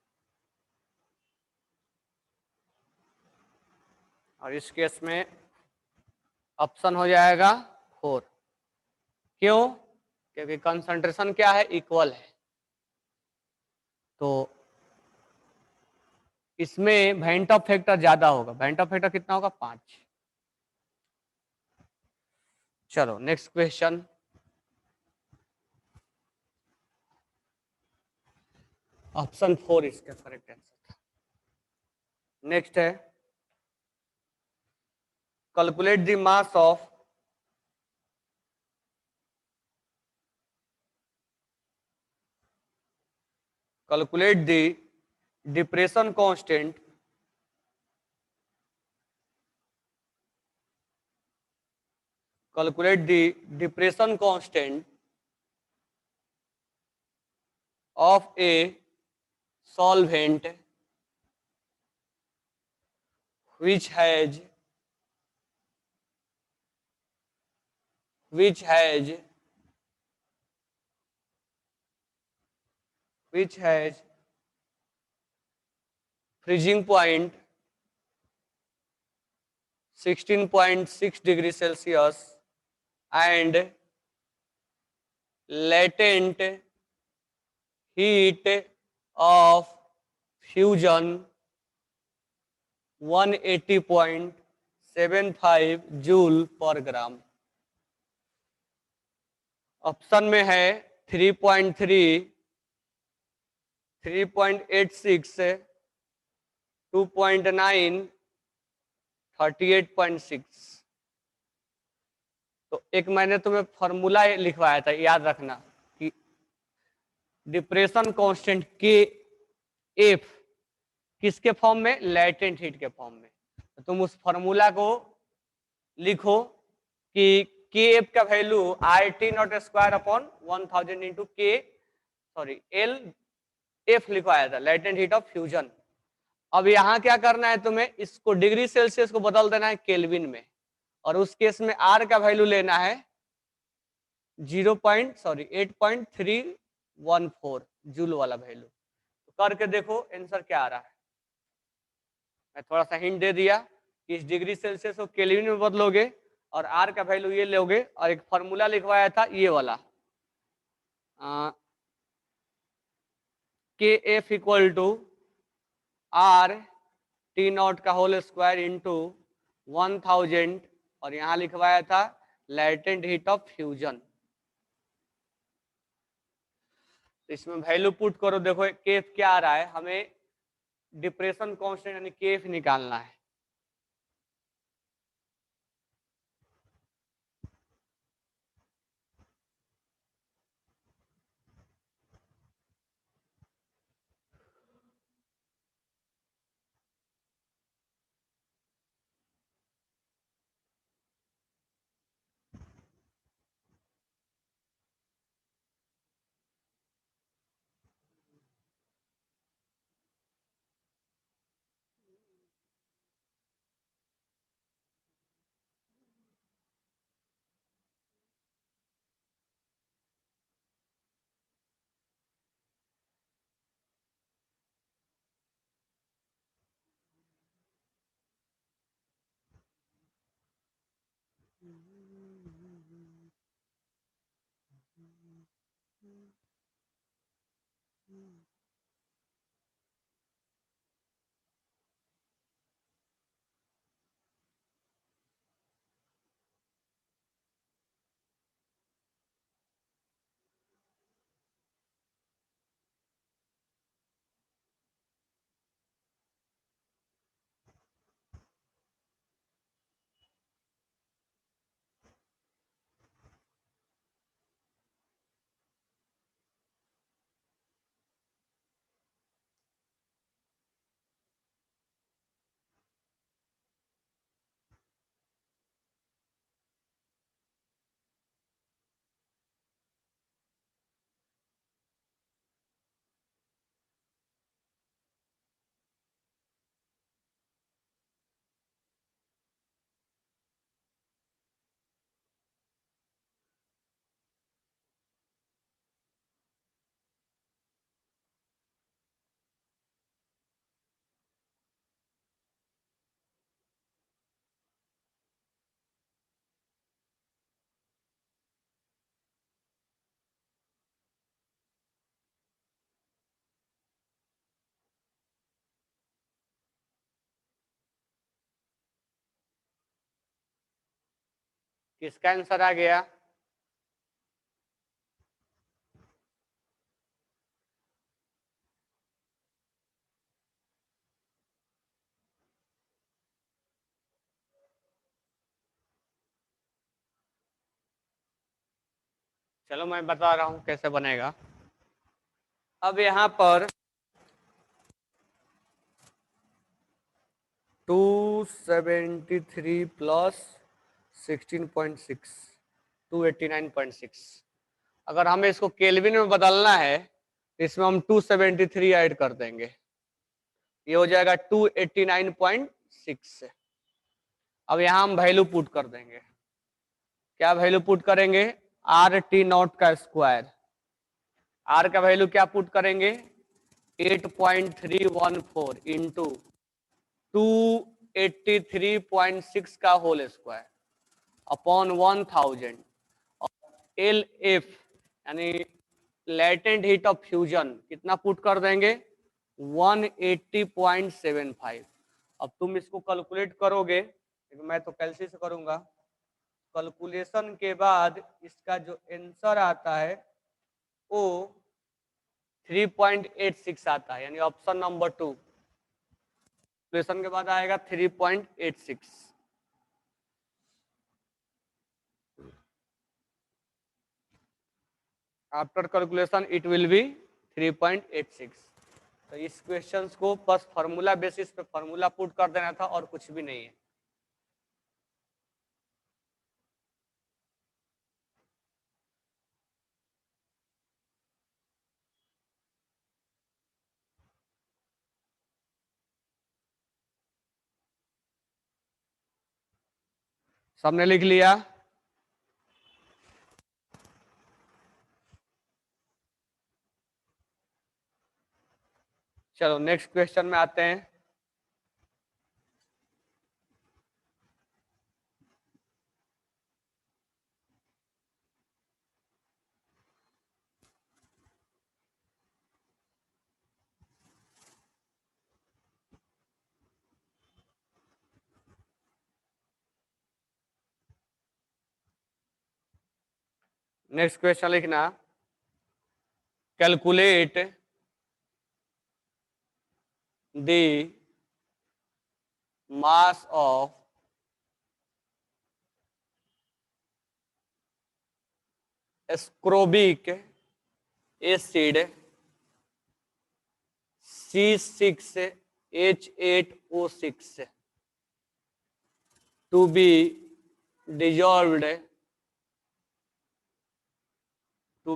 और इस केस में ऑप्शन हो जाएगा 4। क्यों? क्योंकि कंसंट्रेशन क्या है? इक्वल है। तो इसमें वेंट ऑफ फैक्टर ज्यादा होगा। वेंट ऑफ फैक्टर कितना होगा? 5। चलो नेक्स्ट क्वेश्चन। ऑप्शन 4 इसका करेक्ट आंसर था। नेक्स्ट है calculate the mass of calculate the depression constant calculate the depression constant of a solvent which has which has which has freezing point 16.6 degrees Celsius and latent heat of fusion 180.75 joule पर ग्राम। ऑप्शन में है 3.3, 3.86, 2.9, 38.6। तो एक मैंने तुम्हें फॉर्मूला लिखवाया था, याद रखना कि डिप्रेशन कांस्टेंट के एफ किसके फॉर्म में? लैटेंट हीट के फॉर्म में। तो तुम उस फॉर्मूला को लिखो कि के एफ का value I T not square upon 1000 into के सॉरी एल एफ लिखवाया था, लैटेंट हीट ऑफ फ्यूजन। अब यहाँ क्या करना है तुम्हें? इसको डिग्री सेल्सियस को बदल देना है केल्विन में, और उस केस में आर का वैल्यू लेना है 8.314 जूल वाला वैल्यू। तो करके देखो आंसर क्या आ रहा है। मैं थोड़ा सा हिंट दे दिया कि इस डिग्री सेल्सियस को केल्विन में बदलोगे और आर का वैल्यू ये लोगे, और एक फॉर्मूला लिखवाया था ये वाला K F equal to R T naught का होल स्क्वायर इंटू 1000, और यहां लिखवाया था लैटेंट हीट ऑफ फ्यूजन। इसमें वैल्यू पुट करो, देखो केफ क्या आ रहा है, हमें डिप्रेशन कांस्टेंट यानी केफ निकालना है। किसका आंसर आ गया? चलो मैं बता रहा हूं कैसे बनेगा। अब यहां पर 273 प्लस 16.6 289.6। अगर हमें इसको केल्विन में बदलना है तो इसमें हम 273 ऐड कर देंगे, ये हो जाएगा 289.6। अब यहां हम वैल्यू पुट कर देंगे। क्या वैल्यू पुट करेंगे? आर टी नॉट का स्क्वायर। आर का वैल्यू क्या पुट करेंगे? 8.314 इंटू 283.6 का whole square upon 1000। L F यानी लेटेंट हीट ऑफ फ्यूजन कितना पुट कर देंगे? 180.75। अब तुम इसको कैलकुलेट करोगे, मैं तो कैलसी से करूंगा। कैलकुलेशन के बाद इसका जो आंसर आता है वो 3.86 आता है, यानी ऑप्शन नंबर 2 कैलकुलेशन के बाद आएगा 3.86। After calculation it will be 3.86। तो इस क्वेश्चन को बस फार्मूला बेसिस पे फार्मूला पुट कर देना था और कुछ भी नहीं है। सबने लिख लिया? चलो नेक्स्ट क्वेश्चन में आते हैं। नेक्स्ट क्वेश्चन लिखना, calculate the mass of ascorbic acid C6H8O6 to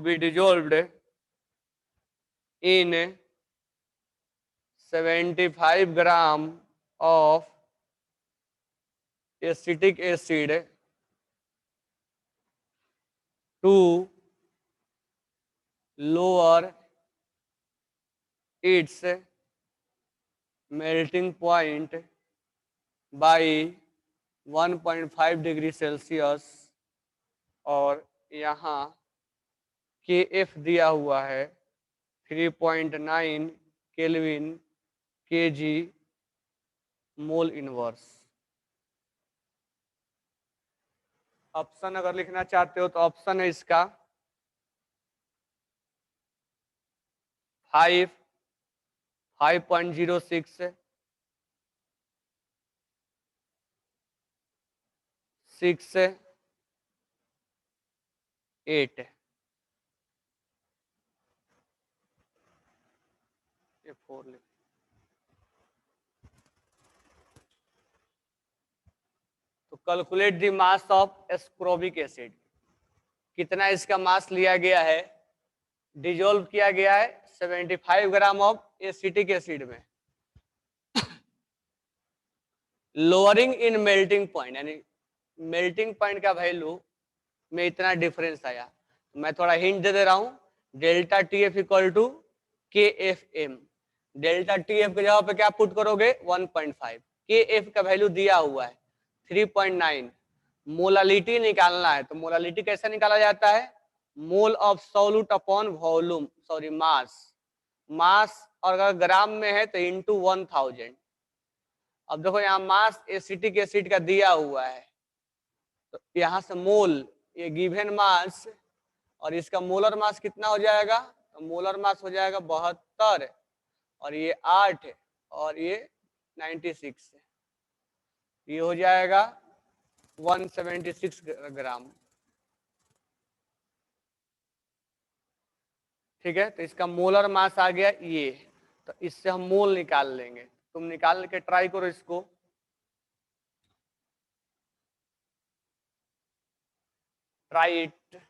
be dissolved in 75 gram of acetic acid to lower its melting point by 1.5 degree Celsius. और यहाँ के एफ दिया हुआ है 3.9 kelvin KG mole inverse. Option अगर लिखना चाहते हो तो ऑप्शन है इसका 5, 5.06, 6, 8। ये 4 लिख। तो calculate the mass of ascorbic acid, कितना इसका मास लिया गया है, डिजोल्व किया गया है 75 ग्राम ऑफ एसिटिक एसिड में। लोअरिंग इन मेल्टिंग पॉइंट, यानी मेल्टिंग पॉइंट का वैल्यू में इतना डिफरेंस आया। मैं थोड़ा हिंट दे रहा हूं, delta T F equal to K F M. Delta T F की जगह पे क्या पुट करोगे? 1.5। के एफ का वैल्यू दिया हुआ है 3.9। मोलालिटी निकालना है, तो मोलालिटी कैसे निकाला जाता है? Mole of solute upon volume, sorry mass. Mass और अगर ग्राम में है तो इंटू 1000। अब देखो यहाँ मास एसिटिक एसिड का दिया हुआ है, तो यहाँ से मोल, ये गिवन मास और इसका मोलर मास कितना हो जाएगा, तो मोलर मास हो जाएगा 72 और ये 8 और ये 96, ये हो जाएगा 176 ग्राम। ठीक है, तो इसका मोलर मास आ गया ये, तो इससे हम मोल निकाल लेंगे। तुम निकाल के ट्राई करो इसको। Try it,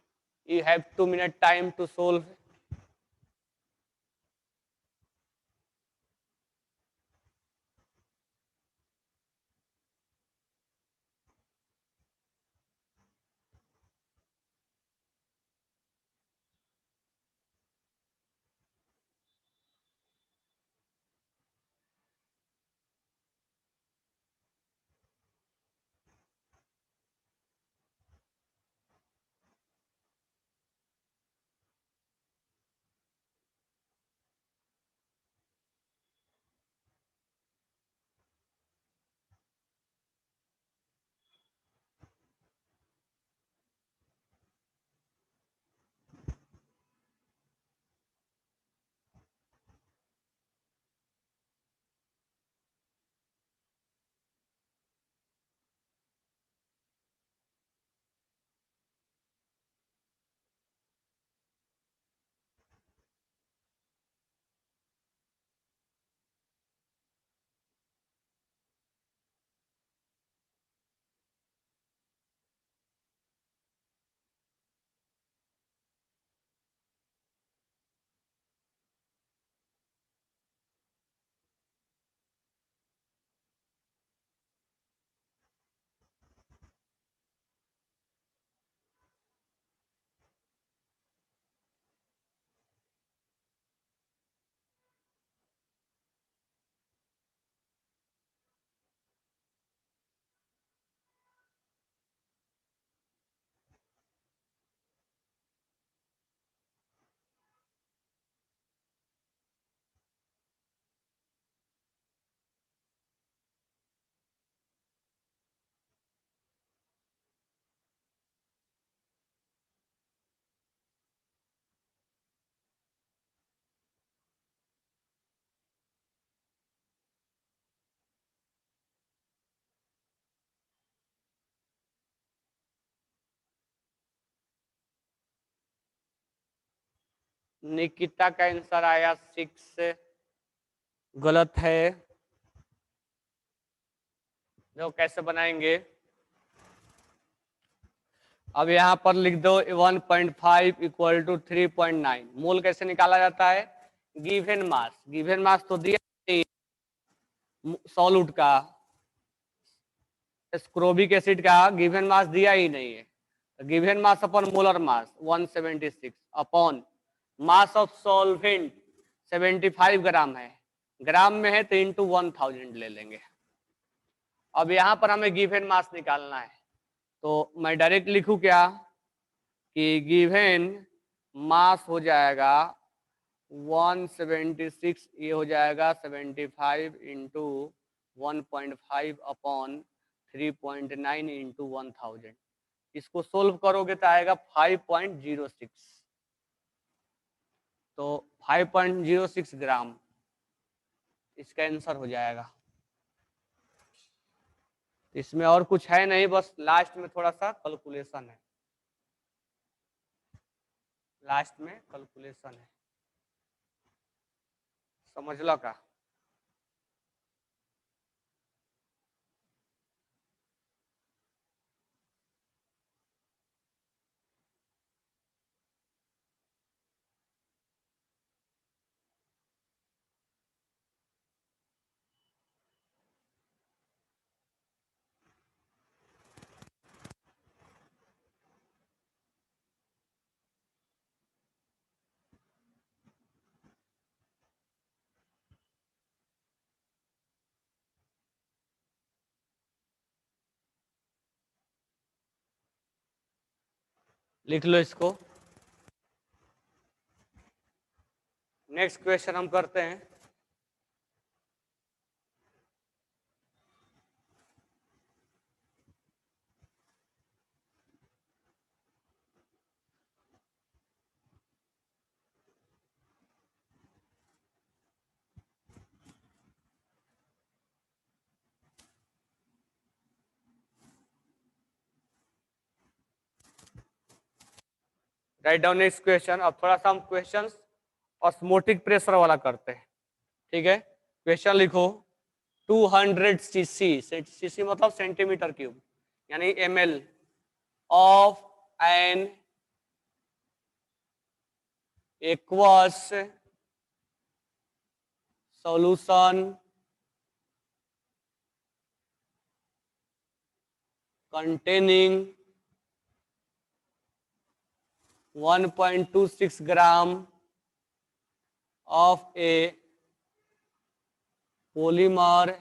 you have 2 minute time to solve. Nikita का आंसर आया 6, गलत है। जो कैसे बनाएंगे, अब यहाँ पर लिख दो 1.5 इक्वल टू 3.9। मोल कैसे निकाला जाता है, गिवन मास, गिवन मास तो दिया सॉल्यूट का, एस्कोर्बिक एसिड का गिवन मास दिया ही नहीं है। Given mass upon molar mass 176 upon mass of solvent 75 ग्राम है, ग्राम में है तो इंटू 1000 ले लेंगे। अब यहाँ पर हमें गिवन मास निकालना है, तो मैं डायरेक्ट लिखूं क्या कि गिवन मास हो जाएगा 176, ये हो जाएगा 75 इंटू 1.5 अपॉन 3.9 इंटू 1000। इसको सोल्व करोगे तो आएगा 5.06, तो 5.06 ग्राम इसका आंसर हो जाएगा। इसमें और कुछ है नहीं, बस लास्ट में थोड़ा सा कैलकुलेशन है, लास्ट में कैलकुलेशन है, समझ लो का। लिख लो इसको। नेक्स्ट क्वेश्चन हम करते हैं। Right down next question. अब थोड़ा सा हम क्वेश्चन ऑस्मोटिक प्रेशर वाला करते हैं, ठीक है। क्वेश्चन लिखो 200 सीसी, सीसी मतलब सेंटीमीटर क्यूब यानी ml of an aqueous solution containing 1.26 gram of a polymer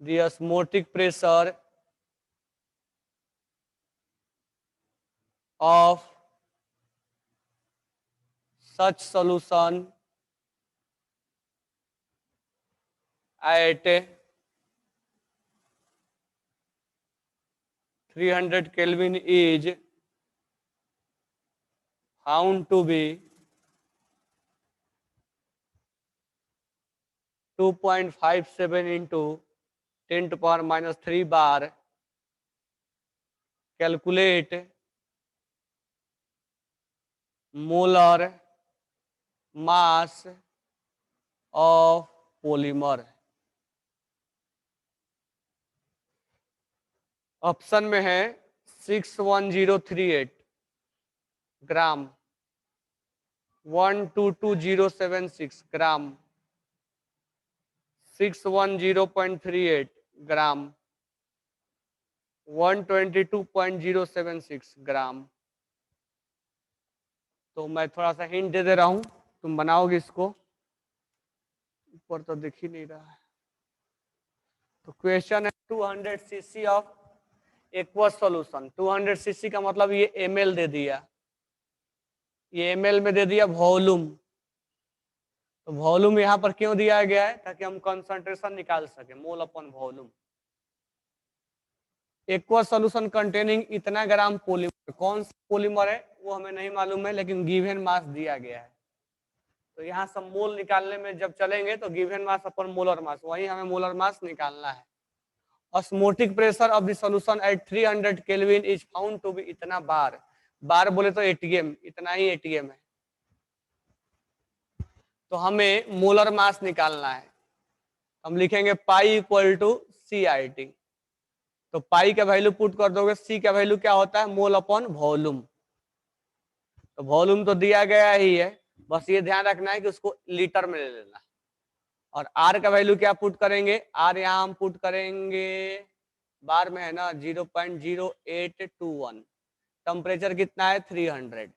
the osmotic pressure of such solution at 300 Kelvin is found to be 2.57 into 10 to power minus 3 bar. Calculate molar mass of polymer। Option में है 61038 ग्राम, 122076 ग्राम, 610.38 ग्राम, 122.076 ग्राम। तो मैं थोड़ा सा हिंट दे रहा हूं, तुम बनाओगे इसको, ऊपर तो दिख ही नहीं रहा है। तो क्वेश्चन है 200 CC of aqueous solution. 200 CC का मतलब ये ml दे दिया, ये ml में दे दिया वॉल्यूम। तो वॉल्यूम यहाँ पर क्यों दिया गया है? ताकि हम कंसंट्रेशन निकाल सके, mole upon volume. Aqueous solution containing इतना ग्राम पॉलीमर, कौन सा पॉलीमर है वो हमें नहीं मालूम है, लेकिन गिवन मास दिया गया है। तो यहाँ सब मोल निकालने में जब चलेंगे तो गिवन मास अपन मोलर मास, वही हमें मोलर मास निकालना है। Osmotic pressure of the solution at 300 kelvin is found to be इतना बार, बार बोले तो एटीएम, इतना ही एटीएम है। तो हमें मोलर मास निकालना है, हम लिखेंगे pi equal to C I T. तो पाई का वैल्यू पुट कर दोगे, सी का वैल्यू क्या होता है? Mole upon volume. तो वॉल्यूम तो दिया गया ही है, बस ये ध्यान रखना है कि उसको लीटर में ले लेना। और आर का वैल्यू क्या पुट करेंगे? आर यहाँ हम पुट करेंगे, बार में है ना 0.0821। टेम्परेचर कितना है? 300।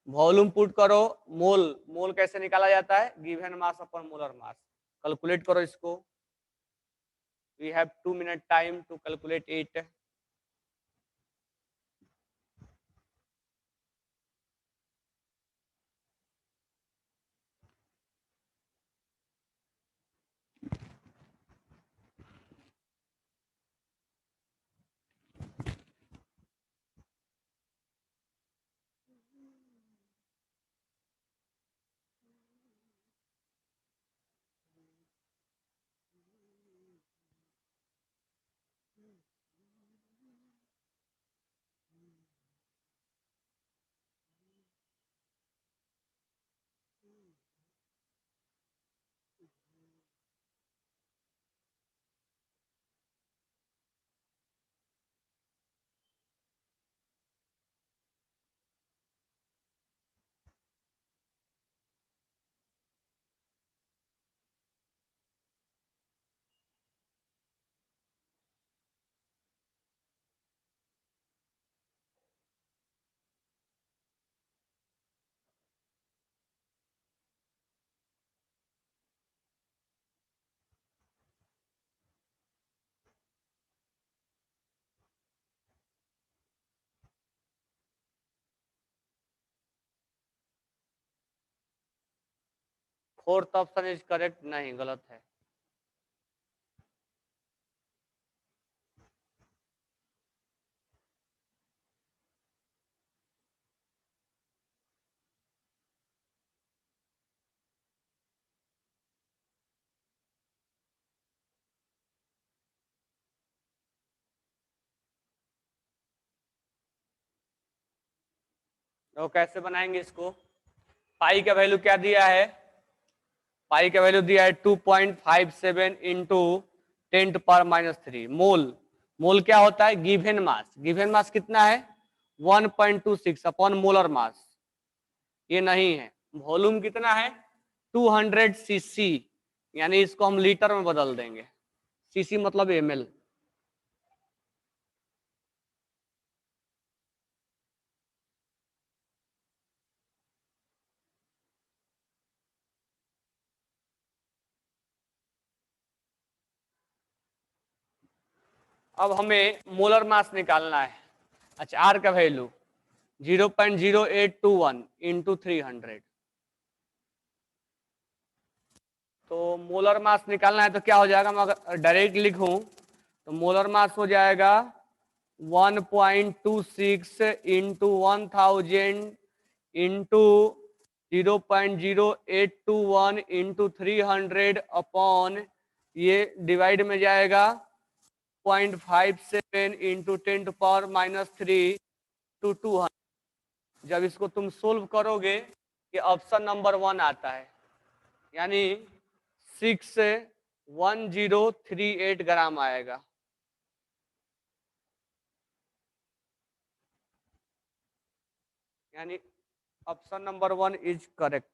वॉल्यूम पुट करो, मोल, मोल कैसे निकाला जाता है? Given mass upon molar mass. Calculate करो इसको, we have 2 minute time to calculate it. Fourth option is correct, नहीं गलत है। तो कैसे बनाएंगे इसको? पाई का वैल्यू क्या दिया है? पाई का वैल्यू दिया है 2.57 इंटू 10⁻³ मोल। मोल क्या होता है? गिवन मास। गिवन मास कितना है? 1.26 अपॉन मोलर मास। ये नहीं है। वॉल्यूम कितना है? 200 सीसी, यानी इसको हम लीटर में बदल देंगे। सीसी मतलब ml। अब हमें मोलर मास निकालना है। अच्छा, आर का वैल्यू 0.0821 इंटू 300। तो मोलर मास निकालना है तो क्या हो जाएगा? मैं अगर डायरेक्ट लिखूं तो मोलर मास हो जाएगा 1.26 इंटू 1000 इंटू 0.0821 इंटू 300 अपॉन ये डिवाइड में जाएगा 0.57 इंटू 10⁻³ टू 200। जब इसको तुम सोल्व करोगे ये ऑप्शन नंबर 1 आता है, यानी 61038 ग्राम आएगा। यानी ऑप्शन नंबर 1 इज करेक्ट।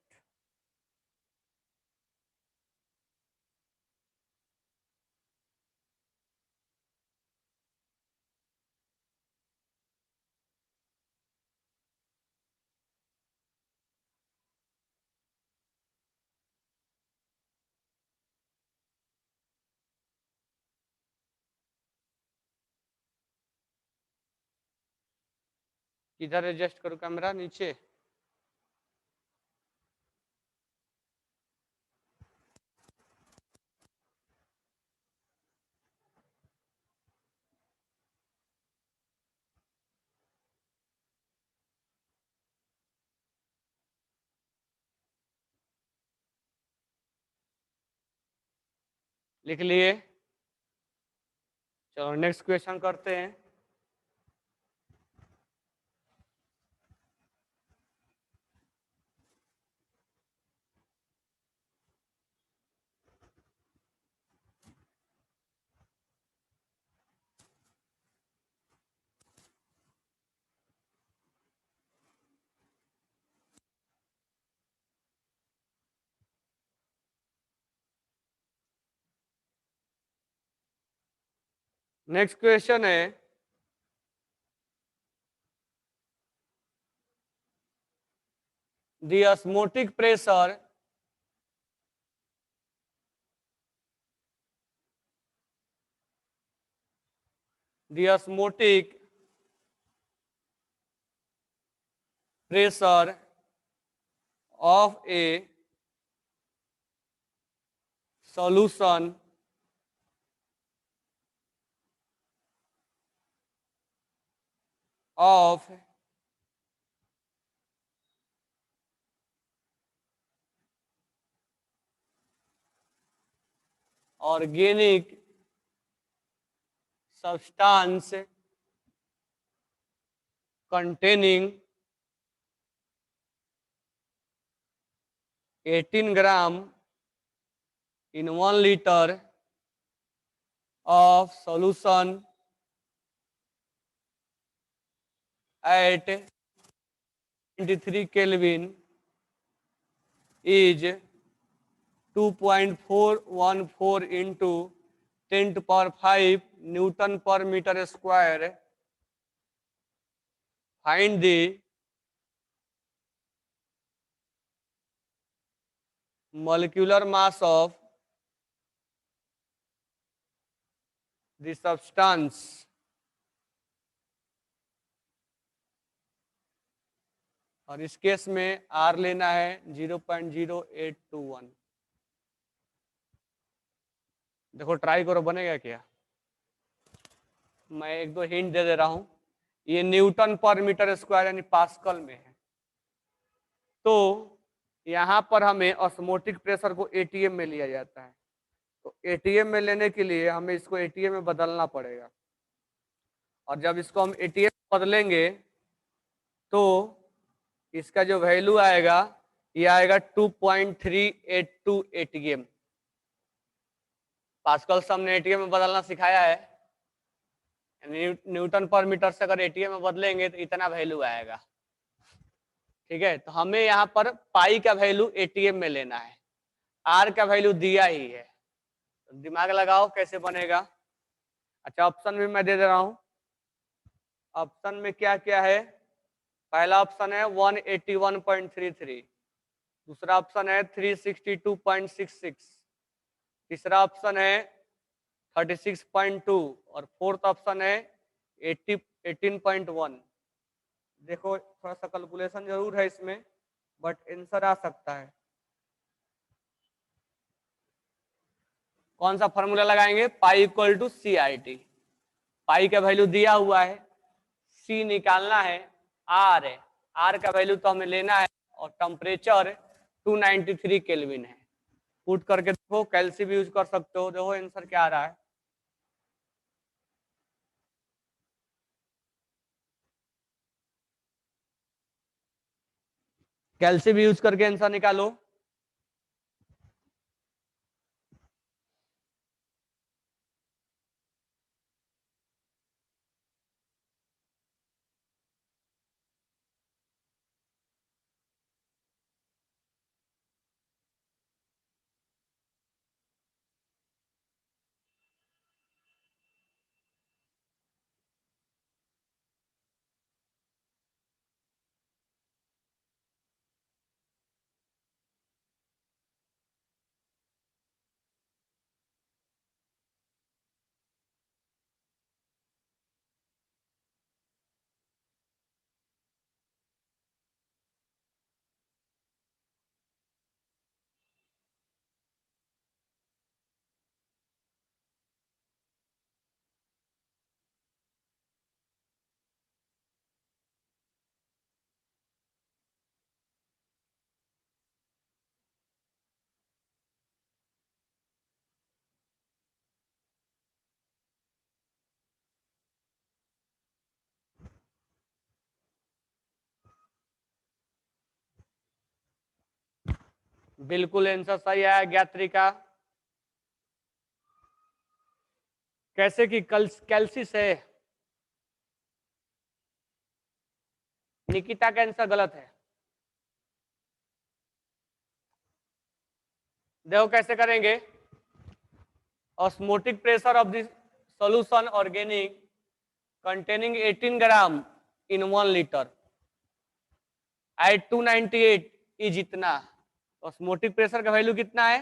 किधर एडजस्ट करूं कैमरा? नीचे। लिख लिए? चलो नेक्स्ट क्वेश्चन करते हैं। नेक्स्ट क्वेश्चन है the osmotic pressure the osmotic pressure of a solution of organic substance containing 18 gram in 1 liter of solution at 23 Kelvin is 2.414 into 10⁵ Newton per meter square. Find the molecular mass of the substance और इस केस में आर लेना है 0.0821। देखो ट्राई करो बनेगा क्या। मैं एक दो हिंट दे दे रहा हूं। ये न्यूटन पर मीटर स्क्वायर यानी पास्कल में है। तो यहां पर हमें ऑस्मोटिक प्रेशर को एटीएम में लिया जाता है। तो एटीएम में लेने के लिए हमें इसको एटीएम में बदलना पड़ेगा, और जब इसको हम एटीएम में बदलेंगे तो इसका जो वैल्यू आएगा ये आएगा 2.382 एटीएम। पास्कल्स हमने एटीएम में बदलना सिखाया है, न्यूटन पर मीटर से अगर एटीएम में बदलेंगे तो इतना वैल्यू आएगा। ठीक है, तो हमें यहाँ पर पाई का वैल्यू एटीएम में लेना है, आर का वैल्यू दिया ही है, तो दिमाग लगाओ कैसे बनेगा। अच्छा, ऑप्शन भी मैं दे दे रहा हूं। ऑप्शन में क्या क्या है? पहला ऑप्शन है 181.33, दूसरा ऑप्शन है 362.66, तीसरा ऑप्शन है 36.2 और फोर्थ ऑप्शन है 18.1। देखो थोड़ा सा कैलकुलेशन जरूर है इसमें, बट आंसर आ सकता है। कौन सा फॉर्मूला लगाएंगे? Pi equal to C I T. Pi का वैल्यू दिया हुआ है, सी निकालना है, आर है, आर का वैल्यू तो हमें लेना है, और टेम्परेचर 293 केल्विन है। पुट करके देखो, कैल्सी भी यूज कर सकते हो। देखो आंसर क्या आ रहा है। कैल्सी भी यूज करके आंसर निकालो। बिल्कुल आंसर सही आया ज्ञात्री का। कैसे कि कैल्सी से? निकिता का आंसर गलत है। देखो कैसे करेंगे। Osmotic pressure of this solution organic containing 18 gram in 1 liter at 298 is इतना। ऑस्मोटिक प्रेशर का वैल्यू कितना है?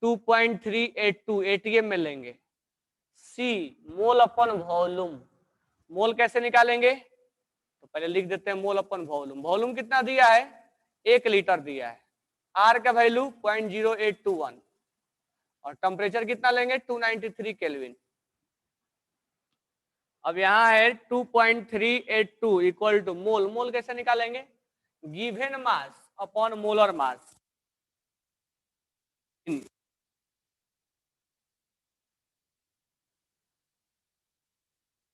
2.382 एटीएम में लेंगे। सी मोल अपन वॉल्यूम। मोल कैसे निकालेंगे? तो पहले लिख देते हैं मोल अपन वॉल्यूम। वॉल्यूम कितना दिया है? 1 लीटर दिया है। आर का वैल्यू 0.0821 और टेम्परेचर कितना लेंगे? 293 केल्विन। अब यहाँ है 2.382 इक्वल टू मोल। मोल कैसे निकालेंगे? गिवन मास अपॉन मोलर मास।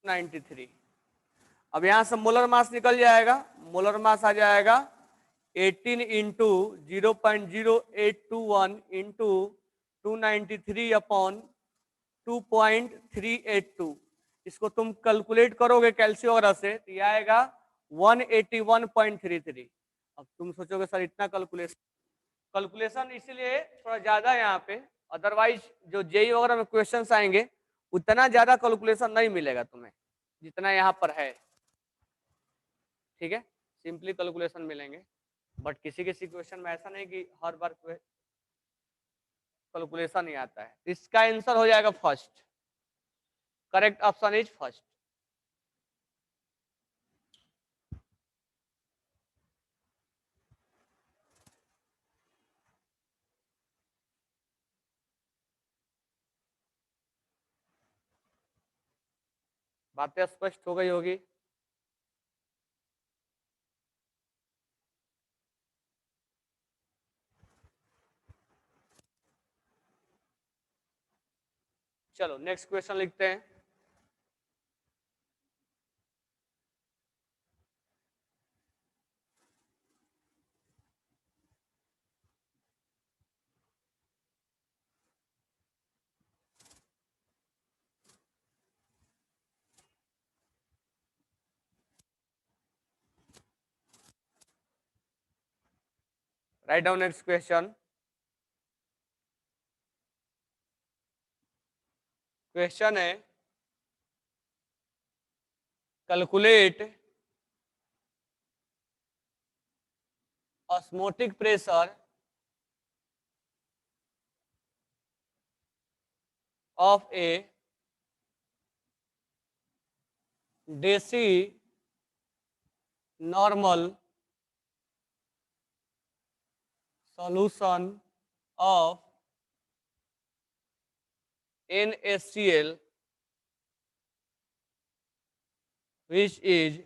93। अब यहां से मोलर मास निकल जाएगा। मोलर मास आ जाएगा 18 इंटू 0.0821 इंटू 293 अपॉन 2.382। इसको तुम कैलकुलेट करोगे कैल्शियम वगैरह से तो ये आएगा 181.33। अब तुम सोचोगे सर इतना कैलकुलेशन इसीलिए थोड़ा ज्यादा यहाँ पे, अदरवाइज जो जेई वगैरह में क्वेश्चंस आएंगे उतना ज्यादा कैलकुलेशन नहीं मिलेगा तुम्हें जितना यहाँ पर है। ठीक है, सिंपली कैलकुलेशन मिलेंगे, बट किसी किसी क्वेश्चन में ऐसा नहीं कि हर बार कैलकुलेशन ही आता है। इसका आंसर हो जाएगा first. Correct option is first. बातें स्पष्ट हो गई होगी। चलो नेक्स्ट क्वेश्चन लिखते हैं। Right down next question. Question है कैलकुलेट ऑस्मोटिक प्रेशर ऑफ ए देसी normal solution of NaCl which is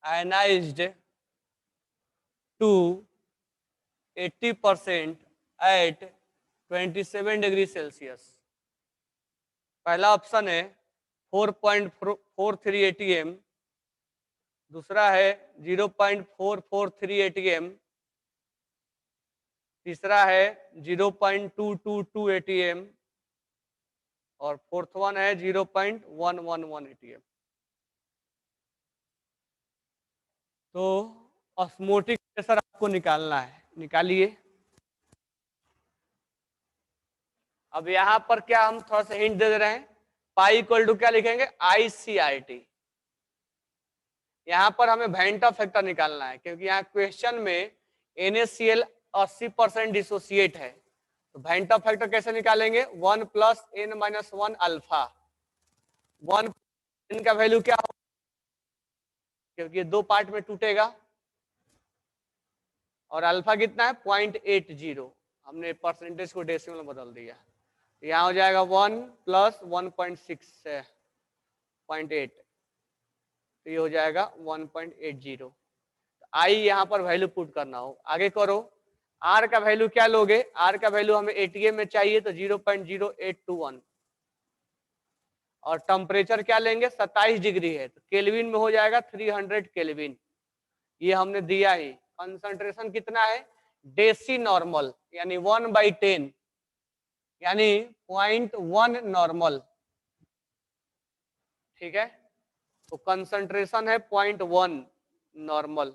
ionized to 80% at 27 degree Celsius. पहला ऑप्शन है 4.43 ATM, दूसरा है 0.443 ATM, तीसरा है 0.222 ATM और फोर्थ वन है 0.111 ATM। तो ऑस्मोटिक प्रेशर आपको निकालना है, निकालिए। अब यहां पर क्या हम थोड़ा सा हिंट दे रहे हैं, पाई इक्वल टू क्या लिखेंगे, ICRT। यहां पर हमें वेंटा फैक्टर निकालना है क्योंकि यहाँ क्वेश्चन में NaCl 80% डिसोसिएट है, तो वेंटा फैक्टर कैसे निकालेंगे, 1 + n-1 अल्फा। 1 n का वैल्यू क्या होगा, क्योंकि ये दो पार्ट में टूटेगा, और अल्फा कितना है 0.80, हमने परसेंटेज को डेसिमल में बदल दिया। यहाँ हो जाएगा 1 + 1.6.8, तो ये हो जाएगा 1.80। आई यहाँ पर वैल्यू पुट करना हो, आगे करो। आर का वैल्यू क्या लोगे, आर का वैल्यू हमें एटीएम में चाहिए तो 0.0821, और टेम्परेचर क्या लेंगे 27 डिग्री है तो केल्विन में हो जाएगा 300 केल्विन, ये हमने दिया ही। कंसंट्रेशन कितना है, डेसी नॉर्मल यानी 1/10 यानी 0.1 नॉर्मल, ठीक है। तो कंसंट्रेशन है 0.1 नॉर्मल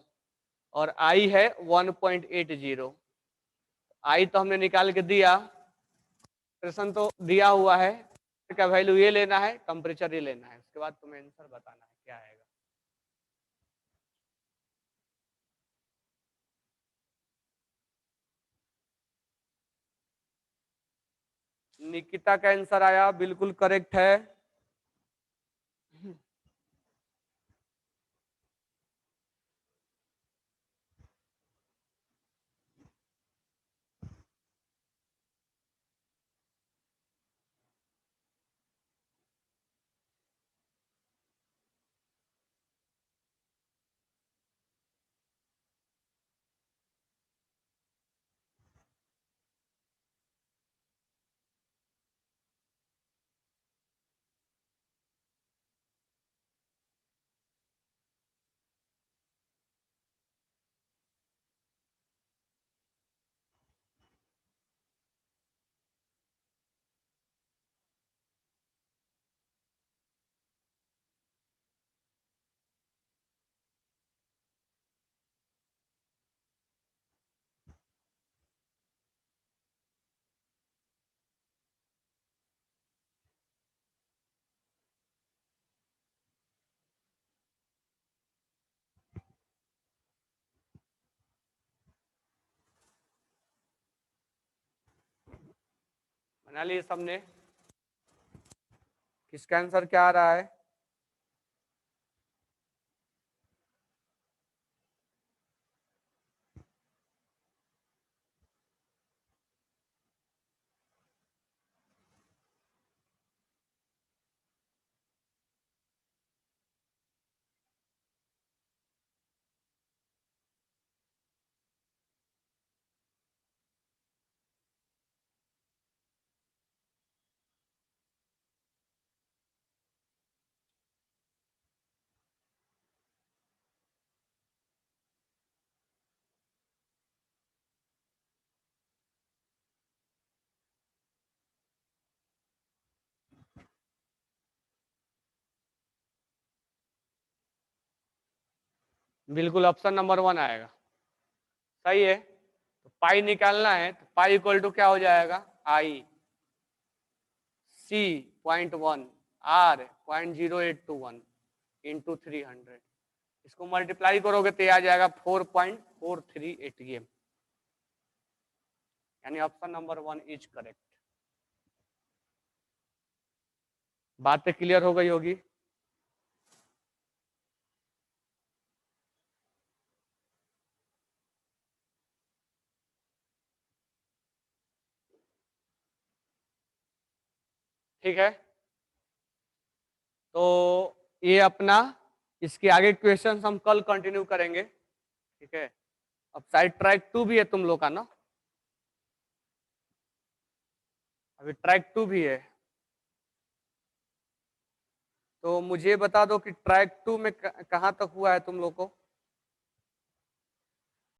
और आई है 1.80। आई तो हमने निकाल के दिया, कंसंट्रेशन तो दिया हुआ है, का वैल्यू ये लेना है, टेम्परेचर ये लेना है, उसके बाद तुम्हें आंसर बताना है क्या आएगा। निकिता का आंसर आया, बिल्कुल करेक्ट है। बना लिए सबने, किसका आंसर क्या आ रहा है, बिल्कुल ऑप्शन नंबर 1 आएगा। सही है। तो पाई निकालना है तो पाई इक्वल टू क्या हो जाएगा, आई सी 0.1 आर 0.0821 इंटू 300। इसको मल्टीप्लाई करोगे तो आ जाएगा 4.438 atm, यानी ऑप्शन नंबर 1 इज करेक्ट। बातें क्लियर हो गई होगी। ठीक है, तो ये अपना इसके आगे क्वेश्चन हम कल कंटिन्यू करेंगे। ठीक है, अब साइड ट्रैक 2 भी है तुम लोग का ना, अभी ट्रैक 2 भी है। तो मुझे बता दो कि ट्रैक 2 में कहाँ तक हुआ है तुम लोग को।